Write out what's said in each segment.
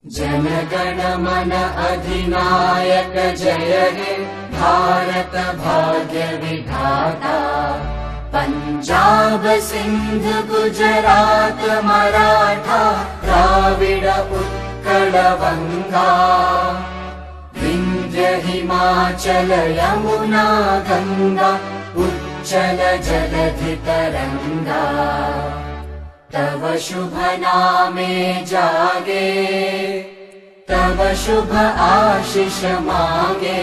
जनगण मन अधिनायक जय हे भारत भाग्य विधाता। पंजाब सिंध गुजरात मराठा द्राविड उत्कल बंगा। विंध्य हिमाचल यमुना गंगा उच्चल जलधि तरंगा। तव शुभ नामे जागे तव शुभ आशीष मांगे।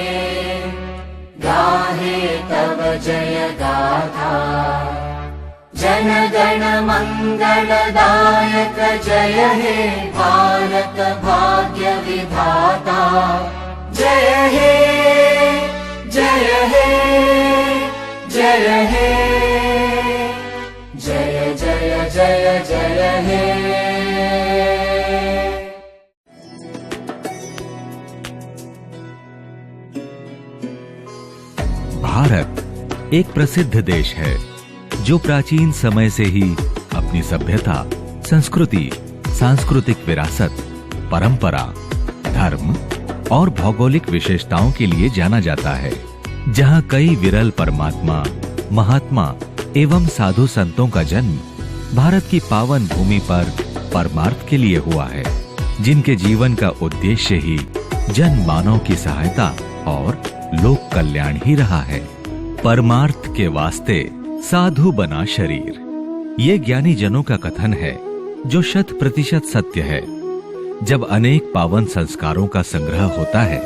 गाहे तव जय गाथा जन गण मंगलदायक जय हे भारत भाग्य विधाता। जय हे जय हे जय हे जय जय जय जय हे। भारत एक प्रसिद्ध देश है जो प्राचीन समय से ही अपनी सभ्यता, संस्कृति, सांस्कृतिक विरासत, परंपरा, धर्म और भौगोलिक विशेषताओं के लिए जाना जाता है, जहां कई विरल परमात्मा, महात्मा एवं साधु संतों का जन्म भारत की पावन भूमि पर परमार्थ के लिए हुआ है, जिनके जीवन का उद्देश्य ही जन मानव की सहायता और लोक कल्याण ही रहा है। परमार्थ के वास्ते साधु बना शरीर, ये ज्ञानी जनों का कथन है जो 100% सत्य है। जब अनेक पावन संस्कारों का संग्रह होता है,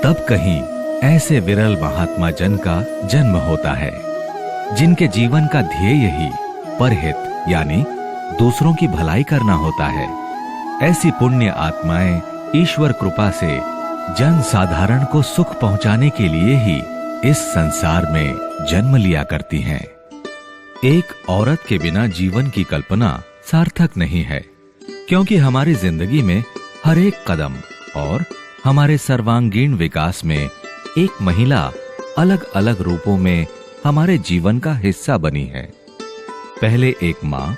तब कहीं ऐसे विरल महात्मा जन का जन्म होता है, जिनके जीवन का ध्येय ही परहित यानी दूसरों की भलाई करना होता है। ऐसी पुण्य आत्माएं ईश्वर कृपा से जन साधारण को सुख पहुंचाने के लिए ही इस संसार में जन्म लिया करती हैं। एक औरत के बिना जीवन की कल्पना सार्थक नहीं है, क्योंकि हमारी जिंदगी में हर एक कदम और हमारे सर्वांगीण विकास में एक महिला अलग अलग रूपों में हमारे जीवन का हिस्सा बनी है। पहले एक माँ,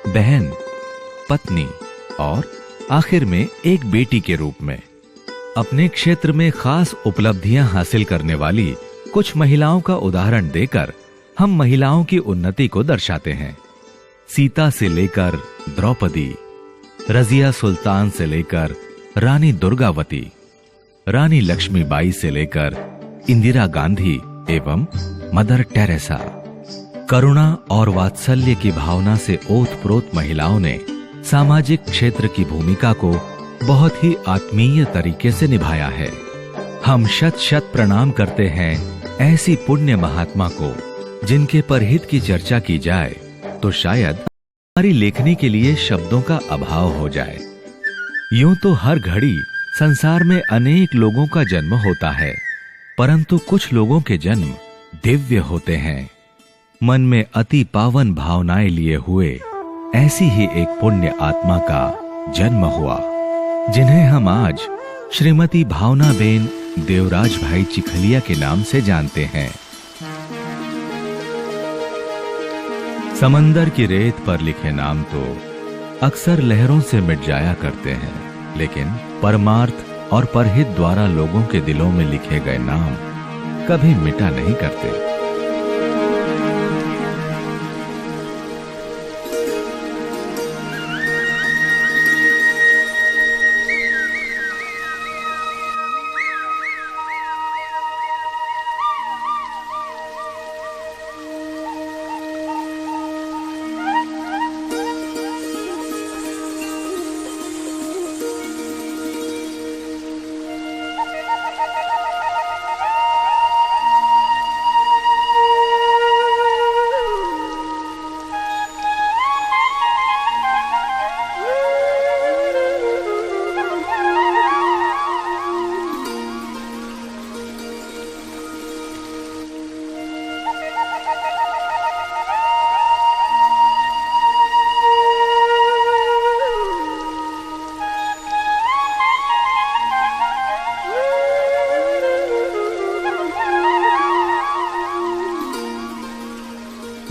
बहन, पत्नी और आखिर में एक बेटी के रूप में। अपने क्षेत्र में खास उपलब्धियां हासिल करने वाली कुछ महिलाओं का उदाहरण देकर हम महिलाओं की उन्नति को दर्शाते हैं। सीता से लेकर द्रौपदी, रजिया सुल्तान से लेकर रानी दुर्गावती, रानी लक्ष्मीबाई से लेकर इंदिरा गांधी एवं मदर टेरेसा। करुणा और वात्सल्य की भावना से ओतप्रोत महिलाओं ने सामाजिक क्षेत्र की भूमिका को बहुत ही आत्मीय तरीके से निभाया है। हम शत शत प्रणाम करते हैं ऐसी पुण्य महात्मा को, जिनके परहित की चर्चा की जाए तो शायद हमारी लेखनी के लिए शब्दों का अभाव हो जाए। यूं तो हर घड़ी संसार में अनेक लोगों का जन्म होता है, परंतु कुछ लोगों के जन्म दिव्य होते हैं। मन में अति पावन भावनाएं लिए हुए ऐसी ही एक पुण्य आत्मा का जन्म हुआ, जिन्हें हम आज श्रीमती भावनाबेन देवराज भाई चिखलिया के नाम से जानते हैं। समंदर की रेत पर लिखे नाम तो अक्सर लहरों से मिट जाया करते हैं, लेकिन परमार्थ और परहित द्वारा लोगों के दिलों में लिखे गए नाम कभी मिटा नहीं करते।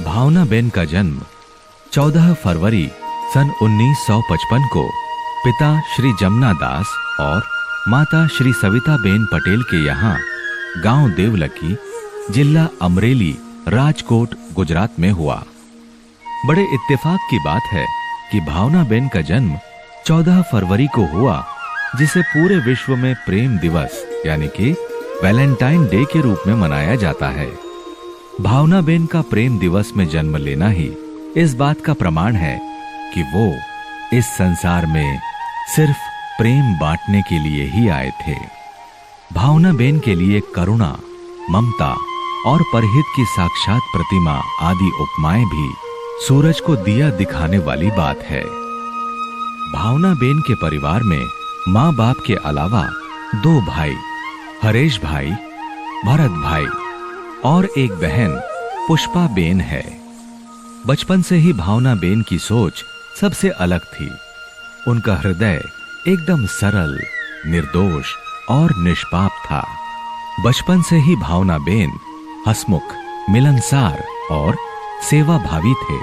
भावनाबेन का जन्म 14 फरवरी सन 1955 को पिता श्री जमुना दास और माता श्री सविता बेन पटेल के यहाँ गांव देवलकी, जिला अमरेली, राजकोट, गुजरात में हुआ। बड़े इत्तेफाक की बात है कि भावना बेन का जन्म 14 फरवरी को हुआ, जिसे पूरे विश्व में प्रेम दिवस यानी कि वैलेंटाइन डे के रूप में मनाया जाता है। भावना बेन का प्रेम दिवस में जन्म लेना ही इस बात का प्रमाण है कि वो इस संसार में सिर्फ प्रेम बांटने के लिए ही आए थे। भावना बेन के लिए करुणा, ममता और परहित की साक्षात प्रतिमा आदि उपमाएं भी सूरज को दिया दिखाने वाली बात है। भावना बेन के परिवार में माँ बाप के अलावा 2 भाई, हरेश भाई, भरत भाई और एक बहन पुष्पा बेन है। बचपन से ही भावना बेन की सोच सबसे अलग थी। उनका हृदय एकदम सरल, निर्दोष और निष्पाप था। बचपन से ही भावना बेन हंसमुख, मिलनसार और सेवाभावी थे।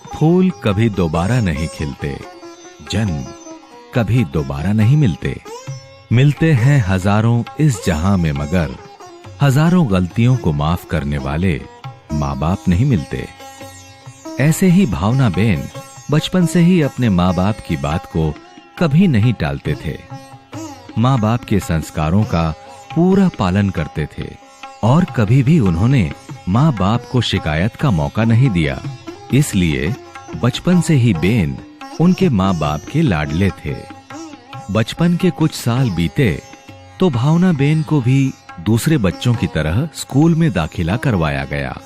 फूल कभी दोबारा नहीं खिलते, जन्म कभी दोबारा नहीं मिलते। मिलते हैं हजारों इस जहां में, मगर हजारों गलतियों को माफ करने वाले माँ बाप नहीं मिलते। ऐसे ही भावना बेन बचपन से ही अपने माँ बाप की बात को कभी नहीं टालते थे। माँ बाप के संस्कारों का पूरा पालन करते थे और कभी भी उन्होंने माँ बाप को शिकायत का मौका नहीं दिया। इसलिए बचपन से ही बेन उनके माँ बाप के लाडले थे। बचपन के कुछ साल बीते तो भावना बेन को भी दूसरे बच्चों की तरह स्कूल में दाखिला करवाया गया।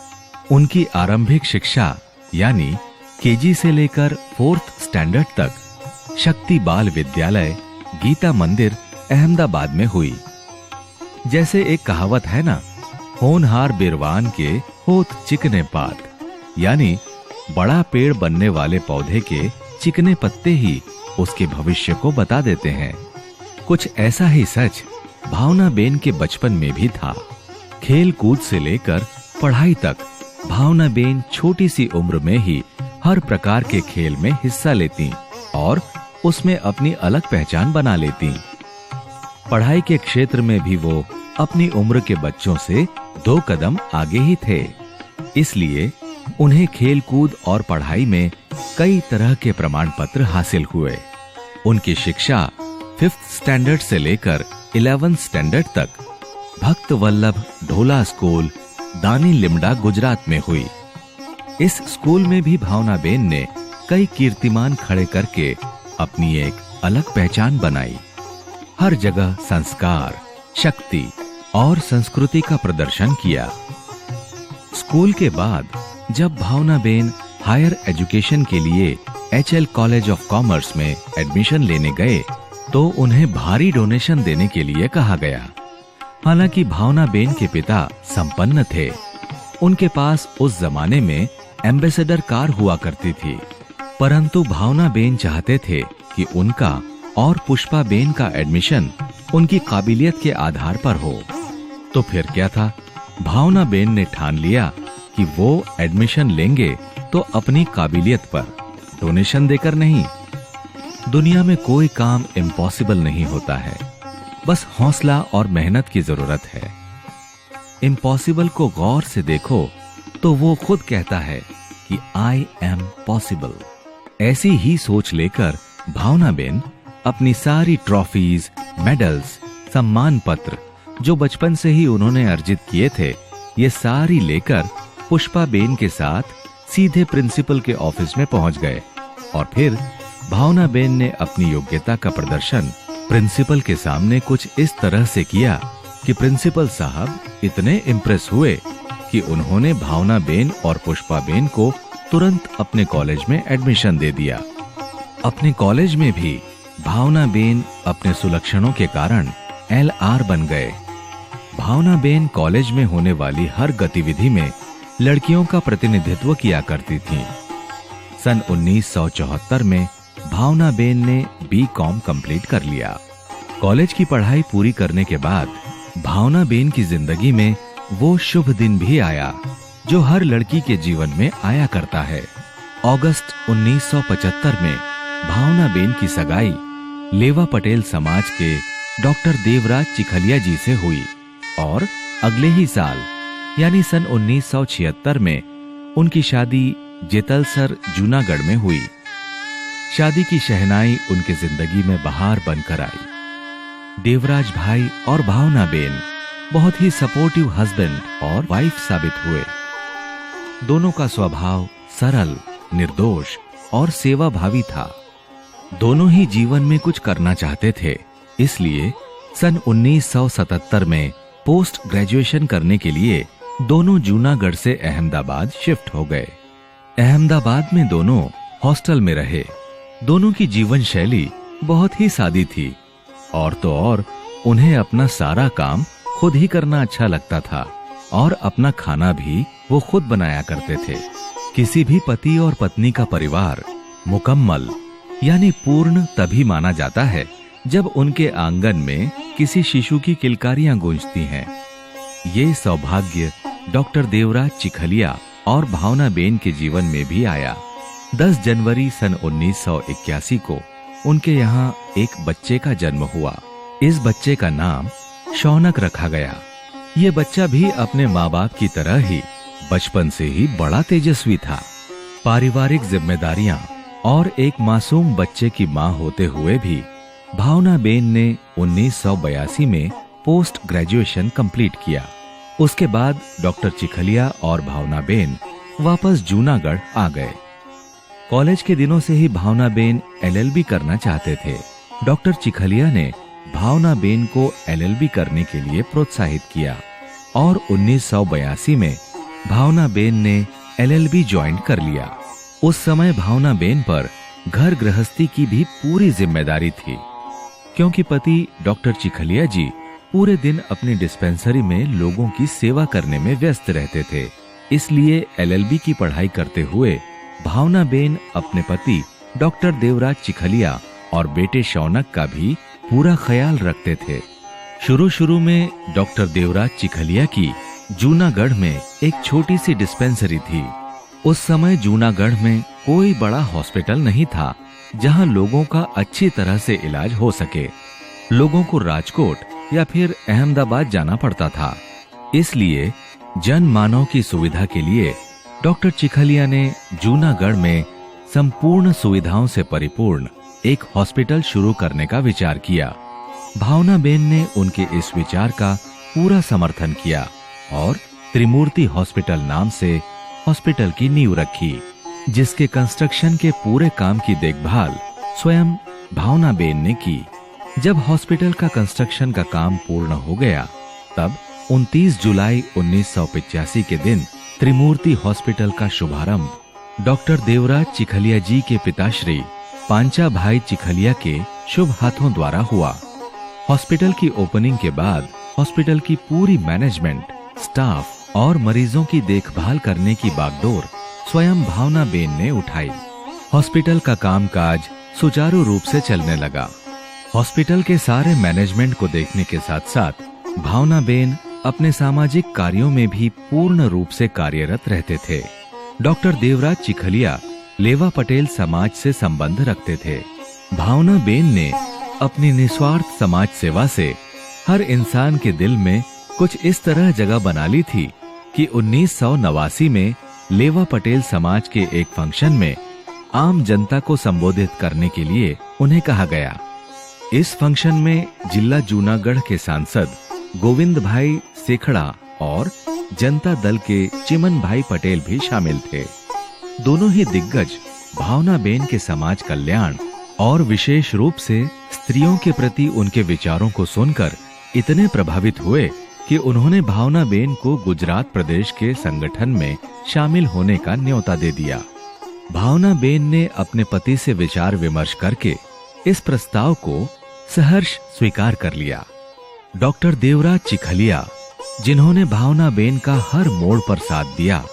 उनकी आरंभिक शिक्षा यानी केजी से लेकर 4th स्टैंडर्ड तक शक्ति बाल विद्यालय, गीता मंदिर, अहमदाबाद में हुई। जैसे एक कहावत है ना, होनहार बिरवान के होत चिकने पात, यानी बड़ा पेड़ बनने वाले पौधे के चिकने पत्ते ही उसके भविष्य को बता देते हैं। कुछ ऐसा ही सच भावना बेन के बचपन में भी था। खेल कूद से लेकर पढ़ाई तक भावना बेन छोटी सी उम्र में ही हर प्रकार के खेल में हिस्सा लेती और उसमें अपनी अलग पहचान बना लेती। पढ़ाई के क्षेत्र में भी वो अपनी उम्र के बच्चों से 2 कदम आगे ही थे। इसलिए उन्हें खेल कूद और पढ़ाई में कई तरह के प्रमाण पत्र हासिल हुए। उनकी शिक्षा 5th स्टैंडर्ड से लेकर 11th स्टैंडर्ड तक भक्त वल्लभ ढोला स्कूल, दानी लिमडा, गुजरात में हुई। इस स्कूल में भी भावना बेन ने कई कीर्तिमान खड़े करके अपनी एक अलग पहचान बनाई। हर जगह संस्कार, शक्ति और संस्कृति का प्रदर्शन किया। स्कूल के बाद जब भावना बेन हायर एजुकेशन के लिए HL कॉलेज ऑफ कॉमर्स में एडमिशन लेने गए तो उन्हें भारी डोनेशन देने के लिए कहा गया। हालांकि भावना बेन के पिता संपन्न थे। उनके पास उस जमाने में एम्बेसडर कार हुआ करती थी, परंतु भावना बेन चाहते थे कि उनका और पुष्पा बेन का एडमिशन उनकी काबिलियत के आधार पर हो। तो फिर क्या था, भावना बेन ने ठान लिया कि वो एडमिशन लेंगे तो अपनी काबिलियत पर, डोनेशन देकर नहीं। दुनिया में कोई काम इम्पॉसिबल नहीं होता है, बस हौसला और मेहनत की जरूरत है। इम्पॉसिबल को गौर से देखो तो वो खुद कहता है कि आई एम पॉसिबल। ऐसी ही सोच लेकर भावना बेन अपनी सारी ट्रॉफीज, मेडल्स, सम्मान पत्र जो बचपन से ही उन्होंने अर्जित किए थे, ये सारी लेकर पुष्पा बेन के साथ सीधे प्रिंसिपल के ऑफिस में पहुंच गए और फिर भावना बेन ने अपनी योग्यता का प्रदर्शन प्रिंसिपल के सामने कुछ इस तरह से किया कि प्रिंसिपल साहब इतने इम्प्रेस हुए कि उन्होंने भावना बेन और पुष्पा बेन को तुरंत अपने कॉलेज में एडमिशन दे दिया। अपने कॉलेज में भी भावना बेन अपने सुलक्षणों के कारण LR बन गए। भावना बेन कॉलेज में होने वाली हर गतिविधि में लड़कियों का प्रतिनिधित्व किया करती थीं। सन 1974 में भावना बेन ने B.Com कंप्लीट कर लिया। कॉलेज की पढ़ाई पूरी करने के बाद भावना बेन की जिंदगी में वो शुभ दिन भी आया जो हर लड़की के जीवन में आया करता है। अगस्त 1975 में भावनाबेन की सगाई लेवा पटेल समाज के डॉक्टर देवराज चिखलिया जी से हुई और अगले ही साल यानी सन 1976 में उनकी शादी जेतलसर जूनागढ़ में हुई। शादी की शहनाई उनकी जिंदगी में बहार बनकर आई। देवराज भाई और भावनाबेन बहुत ही सपोर्टिव हस्बैंड और वाइफ साबित हुए। दोनों का स्वभाव सरल, निर्दोष और सेवाभावी था। दोनों ही जीवन में कुछ करना चाहते थे, इसलिए सन 1977 में पोस्ट ग्रेजुएशन करने के लिए दोनों जूनागढ़ से अहमदाबाद शिफ्ट हो गए। अहमदाबाद में दोनों हॉस्टल में रहे। दोनों की जीवन शैली बहुत ही सादी थी और तो और उन्हें अपना सारा काम खुद ही करना अच्छा लगता था और अपना खाना भी वो खुद बनाया करते थे। किसी भी पति और पत्नी का परिवार मुकम्मल यानी पूर्ण तभी माना जाता है जब उनके आंगन में किसी शिशु की किलकारियां गूंजती हैं। ये सौभाग्य डॉक्टर देवराज चिखलिया और भावनाबेन के जीवन में भी आया। 10 जनवरी सन 1981 को उनके यहाँ एक बच्चे का जन्म हुआ। इस बच्चे का नाम शौनक रखा गया। ये बच्चा भी अपने माँ बाप की तरह ही बचपन से ही बड़ा तेजस्वी था। पारिवारिक जिम्मेदारियां और एक मासूम बच्चे की माँ होते हुए भी भावनाबेन ने 1982 में पोस्ट ग्रेजुएशन कंप्लीट किया। उसके बाद डॉक्टर चिखलिया और भावनाबेन वापस जूनागढ़ आ गए। कॉलेज के दिनों से ही भावनाबेन LLB करना चाहते थे। डॉक्टर चिखलिया ने भावनाबेन को LLB करने के लिए प्रोत्साहित किया और 1982 में भावनाबेन ने LLB ज्वाइन कर लिया। उस समय भावनाबेन पर घर गृहस्थी की भी पूरी जिम्मेदारी थी, क्योंकि पति डॉक्टर चिखलिया जी पूरे दिन अपनी डिस्पेंसरी में लोगों की सेवा करने में व्यस्त रहते थे। इसलिए LLB की पढ़ाई करते हुए भावनाबेन अपने पति डॉक्टर देवराज चिखलिया और बेटे शौनक का भी पूरा ख्याल रखते थे। शुरू में डॉक्टर देवराज चिखलिया की जूनागढ़ में एक छोटी सी डिस्पेंसरी थी। उस समय जूनागढ़ में कोई बड़ा हॉस्पिटल नहीं था जहां लोगों का अच्छी तरह से इलाज हो सके। लोगों को राजकोट या फिर अहमदाबाद जाना पड़ता था। इसलिए जन मानव की सुविधा के लिए डॉक्टर चिखलिया ने जूनागढ़ में संपूर्ण सुविधाओं से परिपूर्ण एक हॉस्पिटल शुरू करने का विचार किया। भावनाबेन ने उनके इस विचार का पूरा समर्थन किया और त्रिमूर्ति हॉस्पिटल नाम से हॉस्पिटल की नींव रखी, जिसके कंस्ट्रक्शन के पूरे काम की देखभाल स्वयं भावनाबेन ने की। जब हॉस्पिटल का कंस्ट्रक्शन का काम पूर्ण हो गया, तब 29 जुलाई 1985 के दिन त्रिमूर्ति हॉस्पिटल का शुभारंभ डॉक्टर देवराज चिखलिया जी के पिताश्री पांचा भाई चिखलिया के शुभ हाथों द्वारा हुआ। हॉस्पिटल की ओपनिंग के बाद हॉस्पिटल की पूरी मैनेजमेंट, स्टाफ और मरीजों की देखभाल करने की बागडोर स्वयं भावनाबेन ने उठाई। हॉस्पिटल का कामकाज सुचारू रूप से चलने लगा। हॉस्पिटल के सारे मैनेजमेंट को देखने के साथ साथ भावनाबेन अपने सामाजिक कार्यों में भी पूर्ण रूप से कार्यरत रहते थे। डॉक्टर देवराज चिखलिया लेवा पटेल समाज से संबंध रखते थे। भावनाबेन ने अपनी निस्वार्थ समाज सेवा से हर इंसान के दिल में कुछ इस तरह जगह बना ली थी कि 1989 में लेवा पटेल समाज के एक फंक्शन में आम जनता को संबोधित करने के लिए उन्हें कहा गया। इस फंक्शन में जिला जूनागढ़ के सांसद गोविंद भाई सेखड़ा और जनता दल के चिमन भाई पटेल भी शामिल थे। दोनों ही दिग्गज भावनाबेन के समाज कल्याण और विशेष रूप से स्त्रियों के प्रति उनके विचारों को सुनकर इतने प्रभावित हुए कि उन्होंने भावनाबेन को गुजरात प्रदेश के संगठन में शामिल होने का न्योता दे दिया। भावनाबेन ने अपने पति से विचार विमर्श करके इस प्रस्ताव को सहर्ष स्वीकार कर लिया। डॉक्टर देवराज चिखलिया, जिन्होंने भावनाबेन का हर मोड़ पर साथ दिया,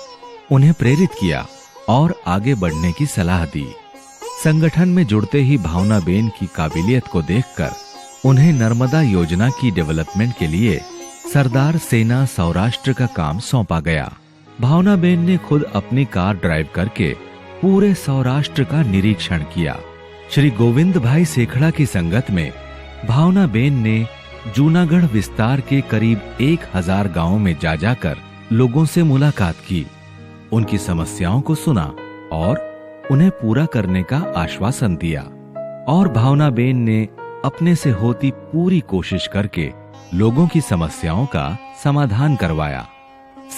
उन्हें प्रेरित किया और आगे बढ़ने की सलाह दी। संगठन में जुड़ते ही भावनाबेन की काबिलियत को देखकर उन्हें नर्मदा योजना की डेवलपमेंट के लिए सरदार सेना सौराष्ट्र का काम सौंपा गया। भावनाबेन ने खुद अपनी कार ड्राइव करके पूरे सौराष्ट्र का निरीक्षण किया। श्री गोविंद भाई सेखड़ा की संगत में भावना बेन ने जूनागढ़ विस्तार के करीब 1000 गांवों में जा जाकर लोगों से मुलाकात की, उनकी समस्याओं को सुना और उन्हें पूरा करने का आश्वासन दिया। और भावना बेन ने अपने से होती पूरी कोशिश करके लोगों की समस्याओं का समाधान करवाया।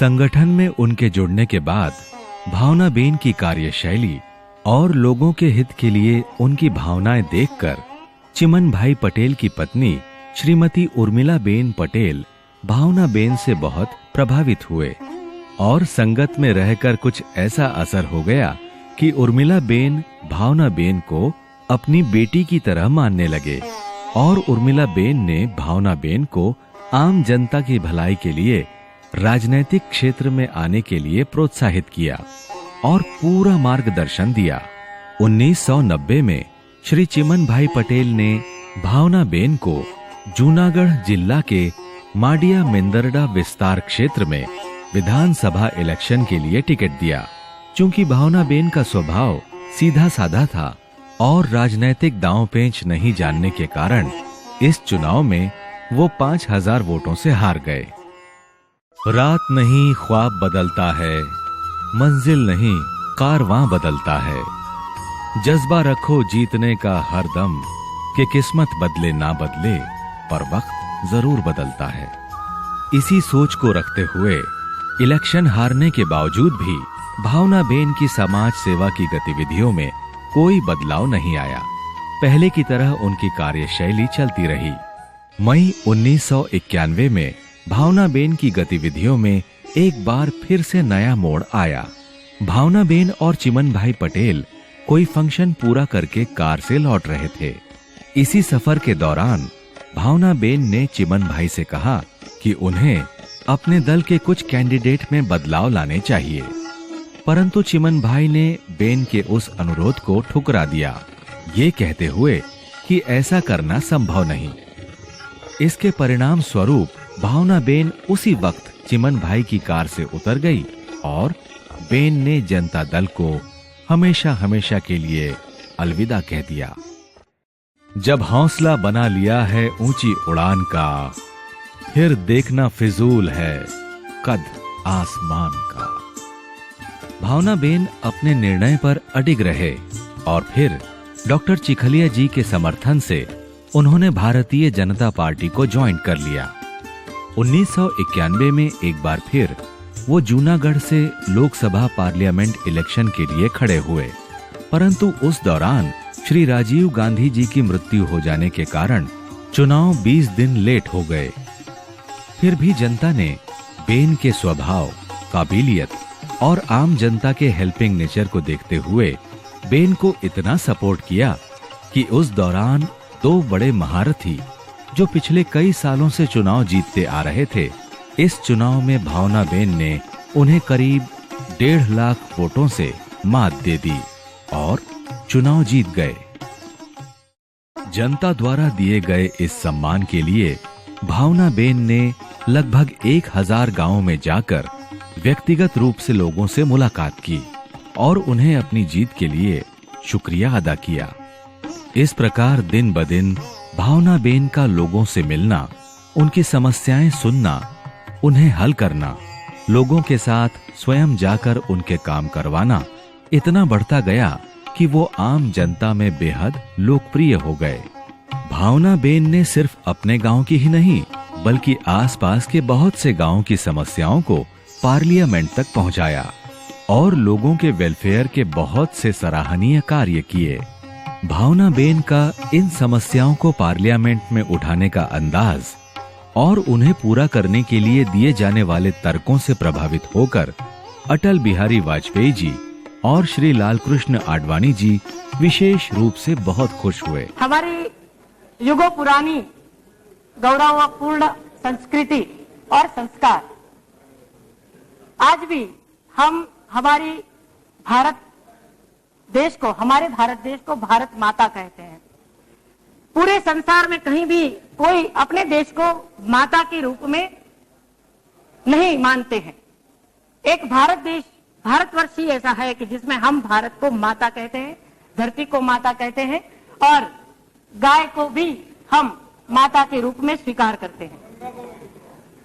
संगठन में उनके जुड़ने के बाद भावना बेन की कार्यशैली और लोगों के हित के लिए उनकी भावनाएं देखकर चिमन भाई पटेल की पत्नी श्रीमती उर्मिला बेन पटेल भावना बेन से बहुत प्रभावित हुए और संगत में रहकर कुछ ऐसा असर हो गया कि उर्मिला बेन भावना बेन को अपनी बेटी की तरह मानने लगे और उर्मिला बेन ने भावना बेन को आम जनता की भलाई के लिए राजनीतिक क्षेत्र में आने के लिए प्रोत्साहित किया और पूरा मार्गदर्शन दिया। 1990 में श्री चिमन भाई पटेल ने भावना बेन को जूनागढ़ जिला के माडिया मेंदरडा विस्तार क्षेत्र में विधानसभा इलेक्शन के लिए टिकट दिया। चूंकि भावना बेन का स्वभाव सीधा साधा था और राजनीतिक दांव पेंच नहीं जानने के कारण इस चुनाव में वो 5000 वोटों से हार गए। रात नहीं ख्वाब बदलता है, मंजिल नहीं कारवां बदलता है। जज्बा रखो जीतने का हर दम कि किस्मत बदले ना बदले पर वक्त जरूर बदलता है। इसी सोच को रखते हुए इलेक्शन हारने के बावजूद भी भावना बेन की समाज सेवा की गतिविधियों में कोई बदलाव नहीं आया। पहले की तरह उनकी कार्यशैली चलती रही। मई 1991 में भावना बेन की गतिविधियों में एक बार फिर से नया मोड़ आया। भावना बेन और चिमन भाई पटेल कोई फंक्शन पूरा करके कार से लौट रहे थे। इसी सफर के दौरान भावना बेन ने चिमन भाई से कहा कि उन्हें अपने दल के कुछ कैंडिडेट में बदलाव लाने चाहिए, परंतु चिमन भाई ने बेन के उस अनुरोध को ठुकरा दिया, ये कहते हुए कि ऐसा करना संभव नहीं। इसके परिणाम स्वरूप भावना बेन उसी वक्त चिमन भाई की कार से उतर गई और बेन ने जनता दल को हमेशा हमेशा के लिए अलविदा कह दिया। जब हौसला बना लिया है ऊंची उड़ान का, फिर देखना फिजूल है कद आसमान का। भावना बेन अपने निर्णय पर अडिग रहे और फिर डॉक्टर चिखलिया जी के समर्थन से उन्होंने भारतीय जनता पार्टी को ज्वाइन कर लिया। 1991 में एक बार फिर वो जूनागढ़ से लोकसभा पार्लियामेंट इलेक्शन के लिए खड़े हुए, परंतु उस दौरान श्री राजीव गांधी जी की मृत्यु हो जाने के कारण चुनाव 20 दिन लेट हो गए। फिर भी जनता ने बेन के स्वभाव, काबिलियत और आम जनता के हेल्पिंग नेचर को देखते हुए बेन को इतना सपोर्ट किया कि उस दौरान 2 बड़े महारथी जो पिछले कई सालों से चुनाव जीतते आ रहे थे, इस चुनाव में भावना बेन ने उन्हें करीब 1.5 लाख वोटों से मात दे दी और चुनाव जीत गए। जनता द्वारा दिए गए इस सम्मान के लिए भावना बेन ने लगभग 1000 गांवों में जाकर व्यक्तिगत रूप से लोगों से मुलाकात की और उन्हें अपनी जीत के लिए शुक्रिया अदा किया। इस प्रकार दिन ब दिन भावना बेन का लोगों से मिलना, उनकी समस्याएं सुनना, उन्हें हल करना, लोगों के साथ स्वयं जाकर उनके काम करवाना इतना बढ़ता गया कि वो आम जनता में बेहद लोकप्रिय हो गए। भावना बेन ने सिर्फ अपने गांव की ही नहीं बल्कि आसपास के बहुत से गांवों की समस्याओं को पार्लियामेंट तक पहुंचाया और लोगों के वेलफेयर के बहुत से सराहनीय कार्य किए। भावना बेन का इन समस्याओं को पार्लियामेंट में उठाने का अंदाज और उन्हें पूरा करने के लिए दिए जाने वाले तर्कों से प्रभावित होकर अटल बिहारी वाजपेयी जी और श्री लालकृष्ण आडवाणी जी विशेष रूप से बहुत खुश हुए। हमारी युगों पुरानी गौरवपूर्ण संस्कृति और संस्कार आज भी हम हमारे भारत देश को भारत माता कहते हैं। पूरे संसार में कहीं भी कोई अपने देश को माता के रूप में नहीं मानते हैं। एक भारतवर्ष ही ऐसा है कि जिसमें हम भारत को माता कहते हैं, धरती को माता कहते हैं और गाय को भी हम माता के रूप में स्वीकार करते हैं।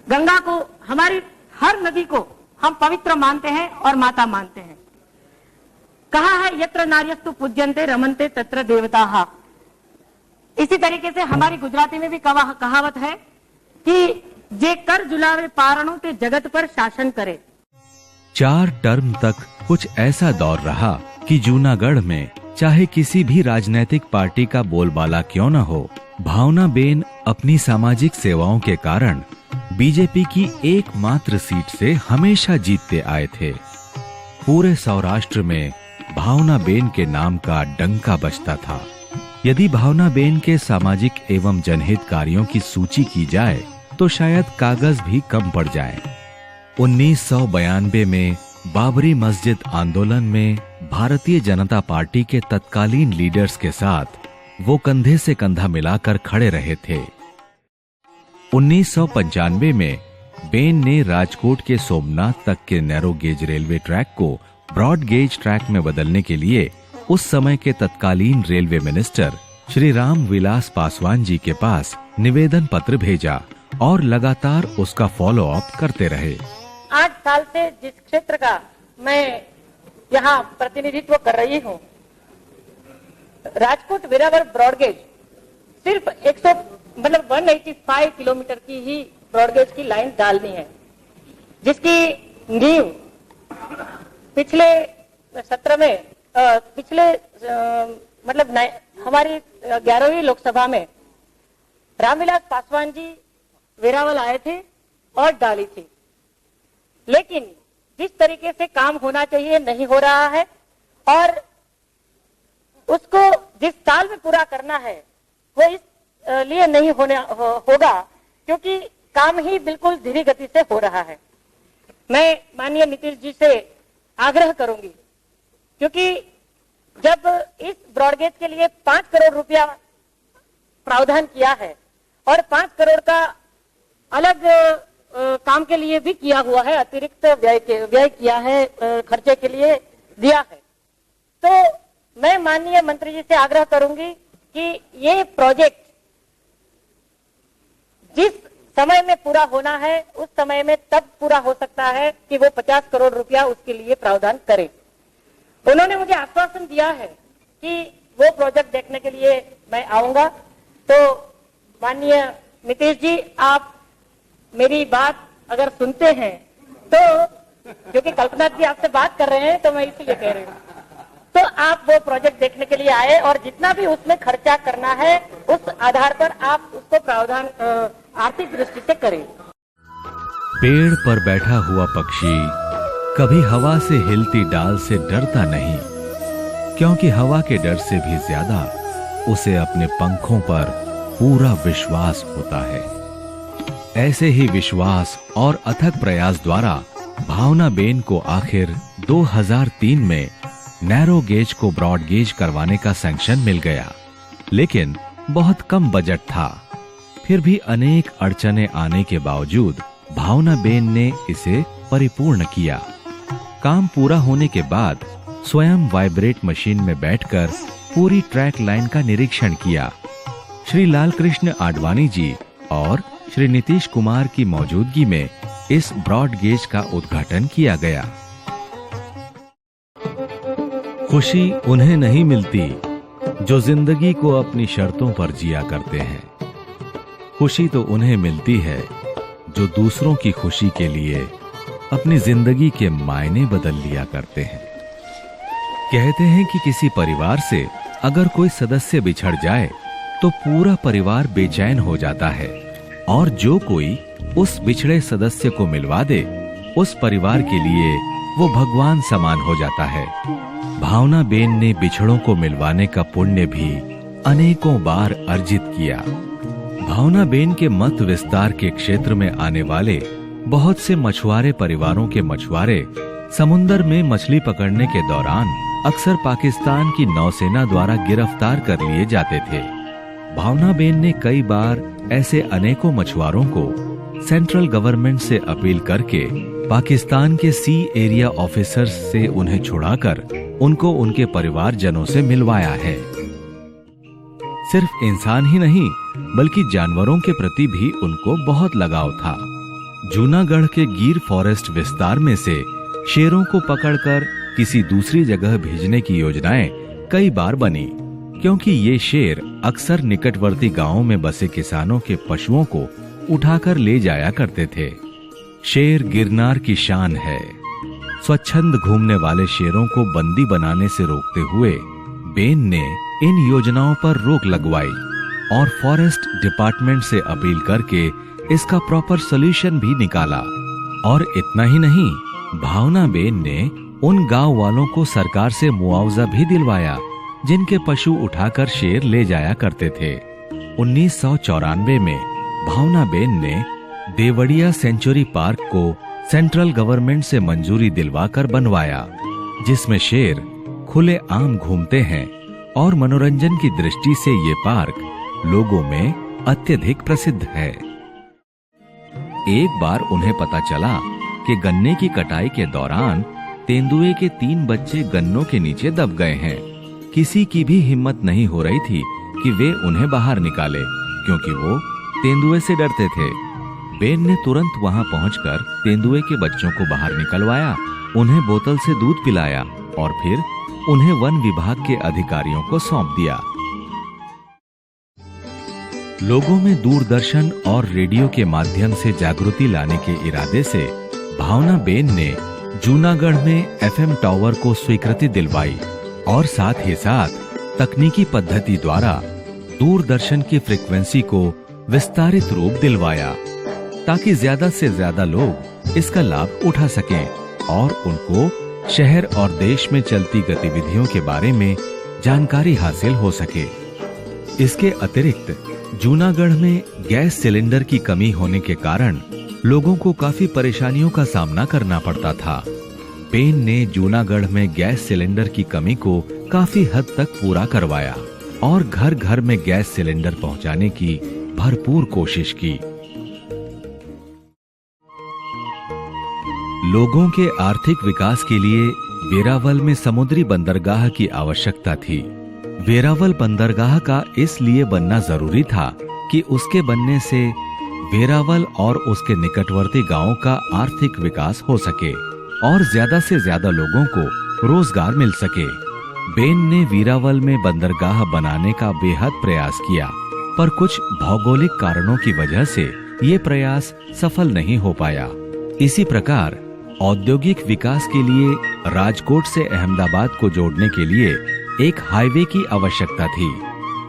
गंगा को, हमारी हर नदी को हम पवित्र मानते हैं और माता मानते हैं। कहा है यत्र नार्यस्तु पूज्यन्ते रमन्ते तत्र देवताः। इसी तरीके से हमारी गुजराती में भी कहावत है कि जे कर जुलावे पारणो ते जगत पर शासन करे। 4 टर्म तक कुछ ऐसा दौर रहा कि जूनागढ़ में चाहे किसी भी राजनीतिक पार्टी का बोलबाला क्यों न हो, भावनाबेन अपनी सामाजिक सेवाओं के कारण बीजेपी की एकमात्र सीट से हमेशा जीतते आए थे। पूरे सौराष्ट्र में भावनाबेन के नाम का डंका बजता था। यदि भावनाबेन के सामाजिक एवं जनहित कार्यों की सूची की जाए तो शायद कागज भी कम पड़ जाए। 1992 में बाबरी मस्जिद आंदोलन में भारतीय जनता पार्टी के तत्कालीन लीडर्स के साथ वो कंधे से कंधा मिलाकर खड़े रहे थे। 1995 में बेन ने राजकोट के सोमनाथ तक के नैरो गेज रेलवे ट्रैक को ब्रॉड गेज ट्रैक में बदलने के लिए उस समय के तत्कालीन रेलवे मिनिस्टर श्री राम विलास पासवान जी के पास निवेदन पत्र भेजा और लगातार उसका फॉलो अप करते रहे। 8 साल से जिस क्षेत्र का मैं यहाँ प्रतिनिधित्व कर रही हूँ, राजकोट वेरावल ब्रॉडगेज सिर्फ 185 किलोमीटर की ही ब्रॉडगेज की लाइन डालनी है, जिसकी नींव पिछले सत्र में हमारी 11वीं लोकसभा में रामविलास पासवान जी वेरावल आए थे और डाली थी। लेकिन जिस तरीके से काम होना चाहिए नहीं हो रहा है और उसको जिस साल में पूरा करना है वो इस लिए नहीं होगा क्योंकि काम ही बिल्कुल धीमी गति से हो रहा है। मैं माननीय नीतीश जी से आग्रह करूंगी, क्योंकि जब इस ब्रॉडगेज के लिए 5 करोड़ रुपया प्रावधान किया है और 5 करोड़ का अलग काम के लिए भी किया हुआ है, अतिरिक्त व्यय किया है, खर्चे के लिए दिया है, तो मैं माननीय मंत्री जी से आग्रह करूंगी कि ये प्रोजेक्ट जिस समय में पूरा होना है उस समय में तब पूरा हो सकता है कि वो 50 करोड़ रुपया उसके लिए प्रावधान करें। उन्होंने मुझे आश्वासन दिया है कि वो प्रोजेक्ट देखने के लिए मैं आऊंगा। तो माननीय नीतीश जी, आप मेरी बात अगर सुनते हैं तो, क्योंकि कल्पना जी आपसे बात कर रहे हैं तो मैं इसलिए कह रही हूँ, तो आप वो प्रोजेक्ट देखने के लिए आए और जितना भी उसमें खर्चा करना है उस आधार पर आप उसको प्रावधान आर्थिक दृष्टि से करें। पेड़ पर बैठा हुआ पक्षी कभी हवा से हिलती डाल से डरता नहीं, क्योंकि हवा के डर से भी ज्यादा उसे अपने पंखों पर पूरा विश्वास होता है। ऐसे ही विश्वास और अथक प्रयास द्वारा भावनाबेन को आखिर 2003 में नैरो गेज को ब्रॉड गेज करवाने का सैंक्शन मिल गया, लेकिन बहुत कम बजट था। फिर भी अनेक अड़चने आने के बावजूद भावनाबेन ने इसे परिपूर्ण किया। काम पूरा होने के बाद स्वयं वाइब्रेट मशीन में बैठकर पूरी ट्रैक लाइन का निरीक्षण किया। श्री लालकृष्ण आडवाणी जी और श्री नीतीश कुमार की मौजूदगी में इस ब्रॉड गेज का उद्घाटन किया गया। खुशी उन्हें नहीं मिलती जो जिंदगी को अपनी शर्तों पर जिया करते हैं। खुशी तो उन्हें मिलती है जो दूसरों की खुशी के लिए अपनी जिंदगी के मायने बदल लिया करते हैं। कहते हैं कि किसी परिवार से अगर कोई सदस्य बिछड़ जाए तो पूरा परिवार बेचैन हो जाता है, और जो कोई उस बिछड़े सदस्य को मिलवा दे उस परिवार के लिए वो भगवान समान हो जाता है। भावनाबेन ने बिछड़ों को मिलवाने का पुण्य भी अनेकों बार अर्जित किया। भावनाबेन के मत विस्तार के क्षेत्र में आने वाले बहुत से मछुआरे परिवारों के मछुआरे समुद्र में मछली पकड़ने के दौरान अक्सर पाकिस्तान की नौसेना द्वारा गिरफ्तार कर लिए जाते थे। भावनाबेन ने कई बार ऐसे अनेकों मछुआरों को सेंट्रल गवर्नमेंट से अपील करके पाकिस्तान के सी एरिया ऑफिसर्स से उन्हें छुड़ाकर उनको उनके परिवारजनों से मिलवाया है। सिर्फ इंसान ही नहीं बल्कि जानवरों के प्रति भी उनको बहुत लगाव था। जूनागढ़ के गिर फॉरेस्ट विस्तार में से शेरों को पकड़कर किसी दूसरी जगह भेजने की योजनाएं कई बार बनी, क्योंकि ये शेर अक्सर निकटवर्ती गांवों में बसे किसानों के पशुओं को उठाकर ले जाया करते थे। शेर गिरनार की शान है। स्वच्छंद घूमने वाले शेरों को बंदी बनाने से रोकते हुए बेन ने इन योजनाओं पर रोक लगवाई और फॉरेस्ट डिपार्टमेंट से अपील करके इसका प्रॉपर सॉल्यूशन भी निकाला। और इतना ही नहीं, भावना बेन ने उन गांव वालों को सरकार से मुआवजा भी दिलवाया जिनके पशु उठाकर शेर ले जाया करते थे। 1994 में भावना बेन ने देवड़िया सेंचुरी पार्क को सेंट्रल गवर्नमेंट से मंजूरी दिलवाकर बनवाया, जिसमें शेर खुले आम घूमते हैं और मनोरंजन की दृष्टि से ये पार्क लोगों में अत्यधिक प्रसिद्ध है। एक बार उन्हें पता चला कि गन्ने की कटाई के दौरान तेंदुए के 3 बच्चे गन्नों के नीचे दब गए हैं। किसी की भी हिम्मत नहीं हो रही थी कि वे उन्हें बाहर निकाले, क्योंकि वो तेंदुए से डरते थे। बेन ने तुरंत वहां पहुंचकर तेंदुए के बच्चों को बाहर निकलवाया, उन्हें बोतल से दूध पिलाया और फिर उन्हें वन विभाग के अधिकारियों को सौंप दिया। लोगों में दूरदर्शन और रेडियो के माध्यम से जागृति लाने के इरादे से भावना बेन ने जूनागढ़ में एफएम टावर को स्वीकृति दिलवाई और साथ ही साथ तकनीकी पद्धति द्वारा दूरदर्शन की फ्रीक्वेंसी को विस्तारित रूप दिलवाया, ताकि ज्यादा से ज्यादा लोग इसका लाभ उठा सकें और उनको शहर और देश में चलती गतिविधियों के बारे में जानकारी हासिल हो सके। इसके अतिरिक्त जूनागढ़ में गैस सिलेंडर की कमी होने के कारण लोगों को काफी परेशानियों का सामना करना पड़ता था। बेन ने जूनागढ़ में गैस सिलेंडर की कमी को काफी हद तक पूरा करवाया और घर घर में गैस सिलेंडर पहुंचाने की भरपूर कोशिश की। लोगों के आर्थिक विकास के लिए वेरावल में समुद्री बंदरगाह की आवश्यकता थी। वेरावल बंदरगाह का इसलिए बनना जरूरी था कि उसके बनने से वेरावल और उसके निकटवर्ती गांवों का आर्थिक विकास हो सके और ज्यादा से ज्यादा लोगों को रोजगार मिल सके। बेन ने वेरावल में बंदरगाह बनाने का बेहद प्रयास किया, पर कुछ भौगोलिक कारणों की वजह से ये प्रयास सफल नहीं हो पाया। इसी प्रकार औद्योगिक विकास के लिए राजकोट से अहमदाबाद को जोड़ने के लिए एक हाईवे की आवश्यकता थी।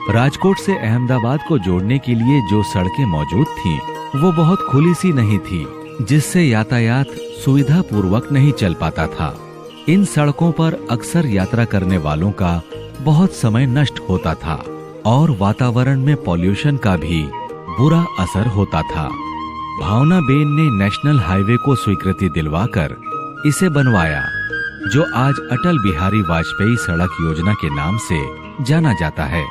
राजकोट से अहमदाबाद को जोड़ने के लिए जो सड़कें मौजूद थीं, वो बहुत खुली सी नहीं थी, जिससे यातायात सुविधा पूर्वक नहीं चल पाता था। इन सड़कों पर अक्सर यात्रा करने वालों का बहुत समय नष्ट होता था और वातावरण में पॉल्यूशन का भी बुरा असर होता था। भावना बेन ने नेशनल हाईवे को स्वीकृति दिलवाकर इसे बनवाया, जो आज अटल बिहारी वाजपेयी सड़क योजना के नाम से जाना जाता है।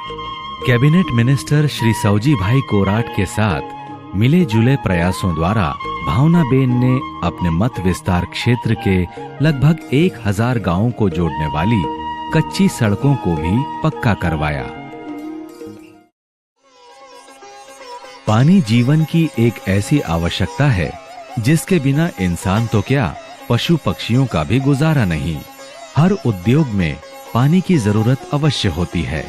कैबिनेट मिनिस्टर श्री सौजी भाई कोराट के साथ मिले जुले प्रयासों द्वारा भावना बेन ने अपने मत विस्तार क्षेत्र के लगभग 1000 गांवों को जोड़ने वाली कच्ची सड़कों को भी पक्का करवाया। पानी जीवन की एक ऐसी आवश्यकता है जिसके बिना इंसान तो क्या, पशु पक्षियों का भी गुजारा नहीं। हर उद्योग में पानी की जरूरत अवश्य होती है।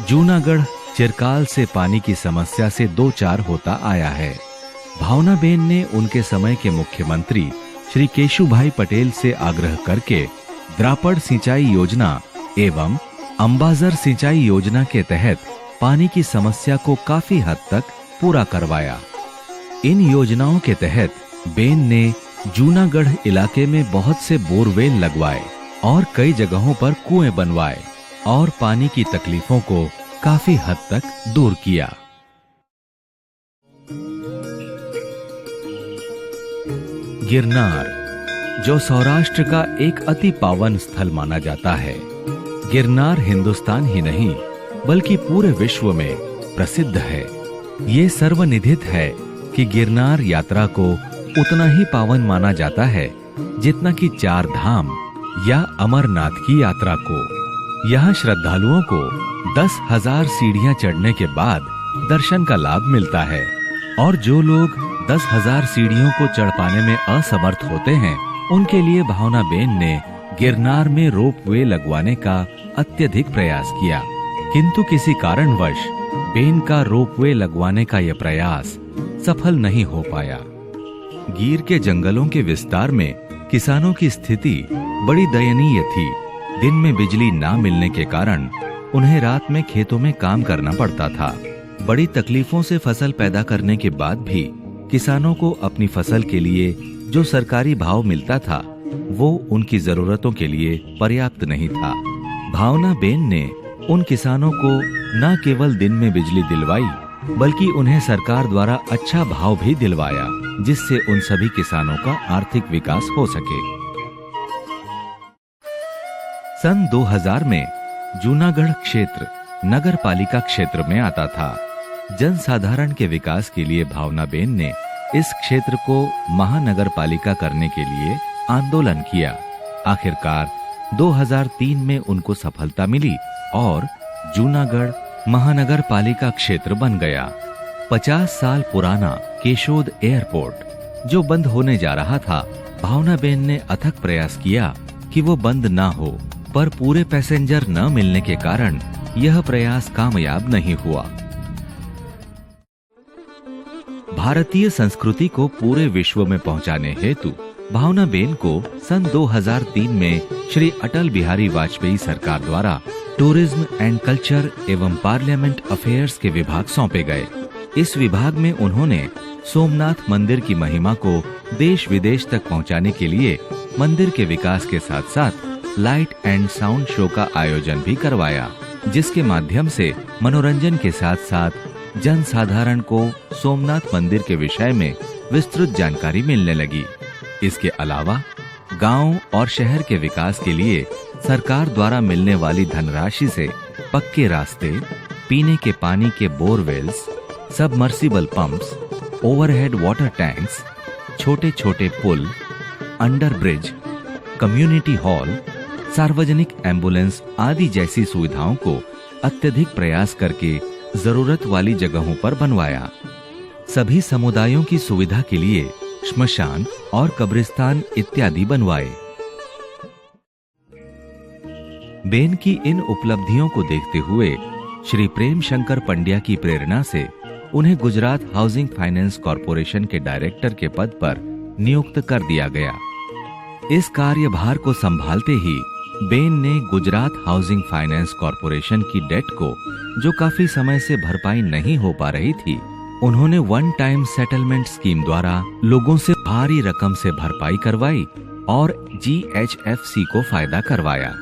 जूनागढ़ चिरकाल से पानी की समस्या से दो चार होता आया है। भावना बेन ने उनके समय के मुख्यमंत्री श्री केशुभाई पटेल से आग्रह करके द्रापड़ सिंचाई योजना एवं अंबाजर सिंचाई योजना के तहत पानी की समस्या को काफी हद तक पूरा करवाया। इन योजनाओं के तहत बेन ने जूनागढ़ इलाके में बहुत से बोरवेल लगवाए और कई जगहों पर कुएं बनवाए और पानी की तकलीफों को काफी हद तक दूर किया। गिरनार, जो सौराष्ट्र का एक अति पावन स्थल माना जाता है, गिरनार हिंदुस्तान ही नहीं बल्कि पूरे विश्व में प्रसिद्ध है। ये सर्वनिधित है कि गिरनार यात्रा को उतना ही पावन माना जाता है जितना कि 4 धाम या अमरनाथ की यात्रा को। यहाँ श्रद्धालुओं को 10,000 सीढ़ियां चढ़ने के बाद दर्शन का लाभ मिलता है और जो लोग 10,000 सीढ़ियों को चढ़ पाने में असमर्थ होते हैं उनके लिए भावना बेन ने गिरनार में रोपवे लगवाने का अत्यधिक प्रयास किया, किंतु किसी कारणवश बेन का रोपवे लगवाने का यह प्रयास सफल नहीं हो पाया। गीर के जंगलों के विस्तार में किसानों की स्थिति बड़ी दयनीय थी। दिन में बिजली ना मिलने के कारण उन्हें रात में खेतों में काम करना पड़ता था। बड़ी तकलीफों से फसल पैदा करने के बाद भी किसानों को अपनी फसल के लिए जो सरकारी भाव मिलता था वो उनकी जरूरतों के लिए पर्याप्त नहीं था। भावना बेन ने उन किसानों को न केवल दिन में बिजली दिलवाई बल्कि उन्हें सरकार द्वारा अच्छा भाव भी दिलवाया, जिससे उन सभी किसानों का आर्थिक विकास हो सके। सन 2000 में जूनागढ़ क्षेत्र नगर पालिका क्षेत्र में आता था। जनसाधारण के विकास के लिए भावना बेन ने इस क्षेत्र को महानगर पालिका करने के लिए आंदोलन किया। आखिरकार 2003 में उनको सफलता मिली और जूनागढ़ महानगर पालिका क्षेत्र बन गया। 50 साल पुराना केशोद एयरपोर्ट जो बंद होने जा रहा था, भावना बेन ने अथक प्रयास किया कि वो बंद ना हो, पर पूरे पैसेंजर न मिलने के कारण यह प्रयास कामयाब नहीं हुआ। भारतीय संस्कृति को पूरे विश्व में पहुंचाने हेतु भावना बेन को सन 2003 में श्री अटल बिहारी वाजपेयी सरकार द्वारा टूरिज्म एंड कल्चर एवं पार्लियामेंट अफेयर्स के विभाग सौंपे गए। इस विभाग में उन्होंने सोमनाथ मंदिर की महिमा को देश विदेश तक पहुंचाने के लिए मंदिर के विकास के साथ साथ लाइट एंड साउंड शो का आयोजन भी करवाया, जिसके माध्यम से मनोरंजन के साथ साथ जनसाधारण को सोमनाथ मंदिर के विषय में विस्तृत जानकारी मिलने लगी। इसके अलावा गांव और शहर के विकास के लिए सरकार द्वारा मिलने वाली धनराशि से पक्के रास्ते, पीने के पानी के borewells, submersible pumps, overhead water tanks, छोटे छोटे पुल, अंडर ब्रिज, कम्युनिटी हॉल, सार्वजनिक एम्बुलेंस आदि जैसी सुविधाओं को अत्यधिक प्रयास करके जरूरत वाली जगहों पर बनवाया। सभी समुदायों की सुविधा के लिए श्मशान और कब्रिस्तान इत्यादि बनवाए। बेन की इन उपलब्धियों को देखते हुए श्री प्रेम शंकर पंड्या की प्रेरणा से उन्हें गुजरात हाउसिंग फाइनेंस कॉरपोरेशन के डायरेक्टर के पद पर नियुक्त कर दिया गया। इस कार्यभार को संभालते ही बेन ने गुजरात हाउसिंग फाइनेंस कॉरपोरेशन की डेट को, जो काफी समय से भरपाई नहीं हो पा रही थी, उन्होंने वन टाइम सेटलमेंट स्कीम द्वारा लोगों से भारी रकम से भरपाई करवाई और GHFC को फायदा करवाया।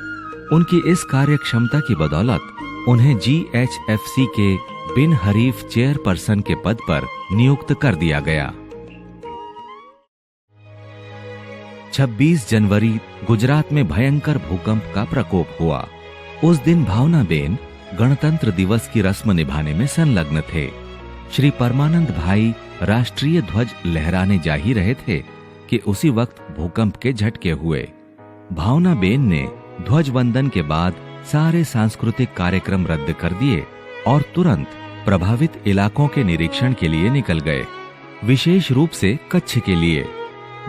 उनकी इस कार्य क्षमता की बदौलत उन्हें GHFC के बिन हरीफ चेयरपर्सन के पद पर नियुक्त कर दिया गया। 26 जनवरी गुजरात में भयंकर भूकंप का प्रकोप हुआ। उस दिन भावना बेन गणतंत्र दिवस की रस्म निभाने में संलग्न थे। श्री परमानंद भाई राष्ट्रीय ध्वज लहराने जा ही रहे थे कि उसी वक्त भूकंप के झटके हुए। भावना बेन ने ध्वज वंदन के बाद सारे सांस्कृतिक कार्यक्रम रद्द कर दिए और तुरंत प्रभावित इलाकों के निरीक्षण के लिए निकल गए, विशेष रूप से कच्छ के लिए,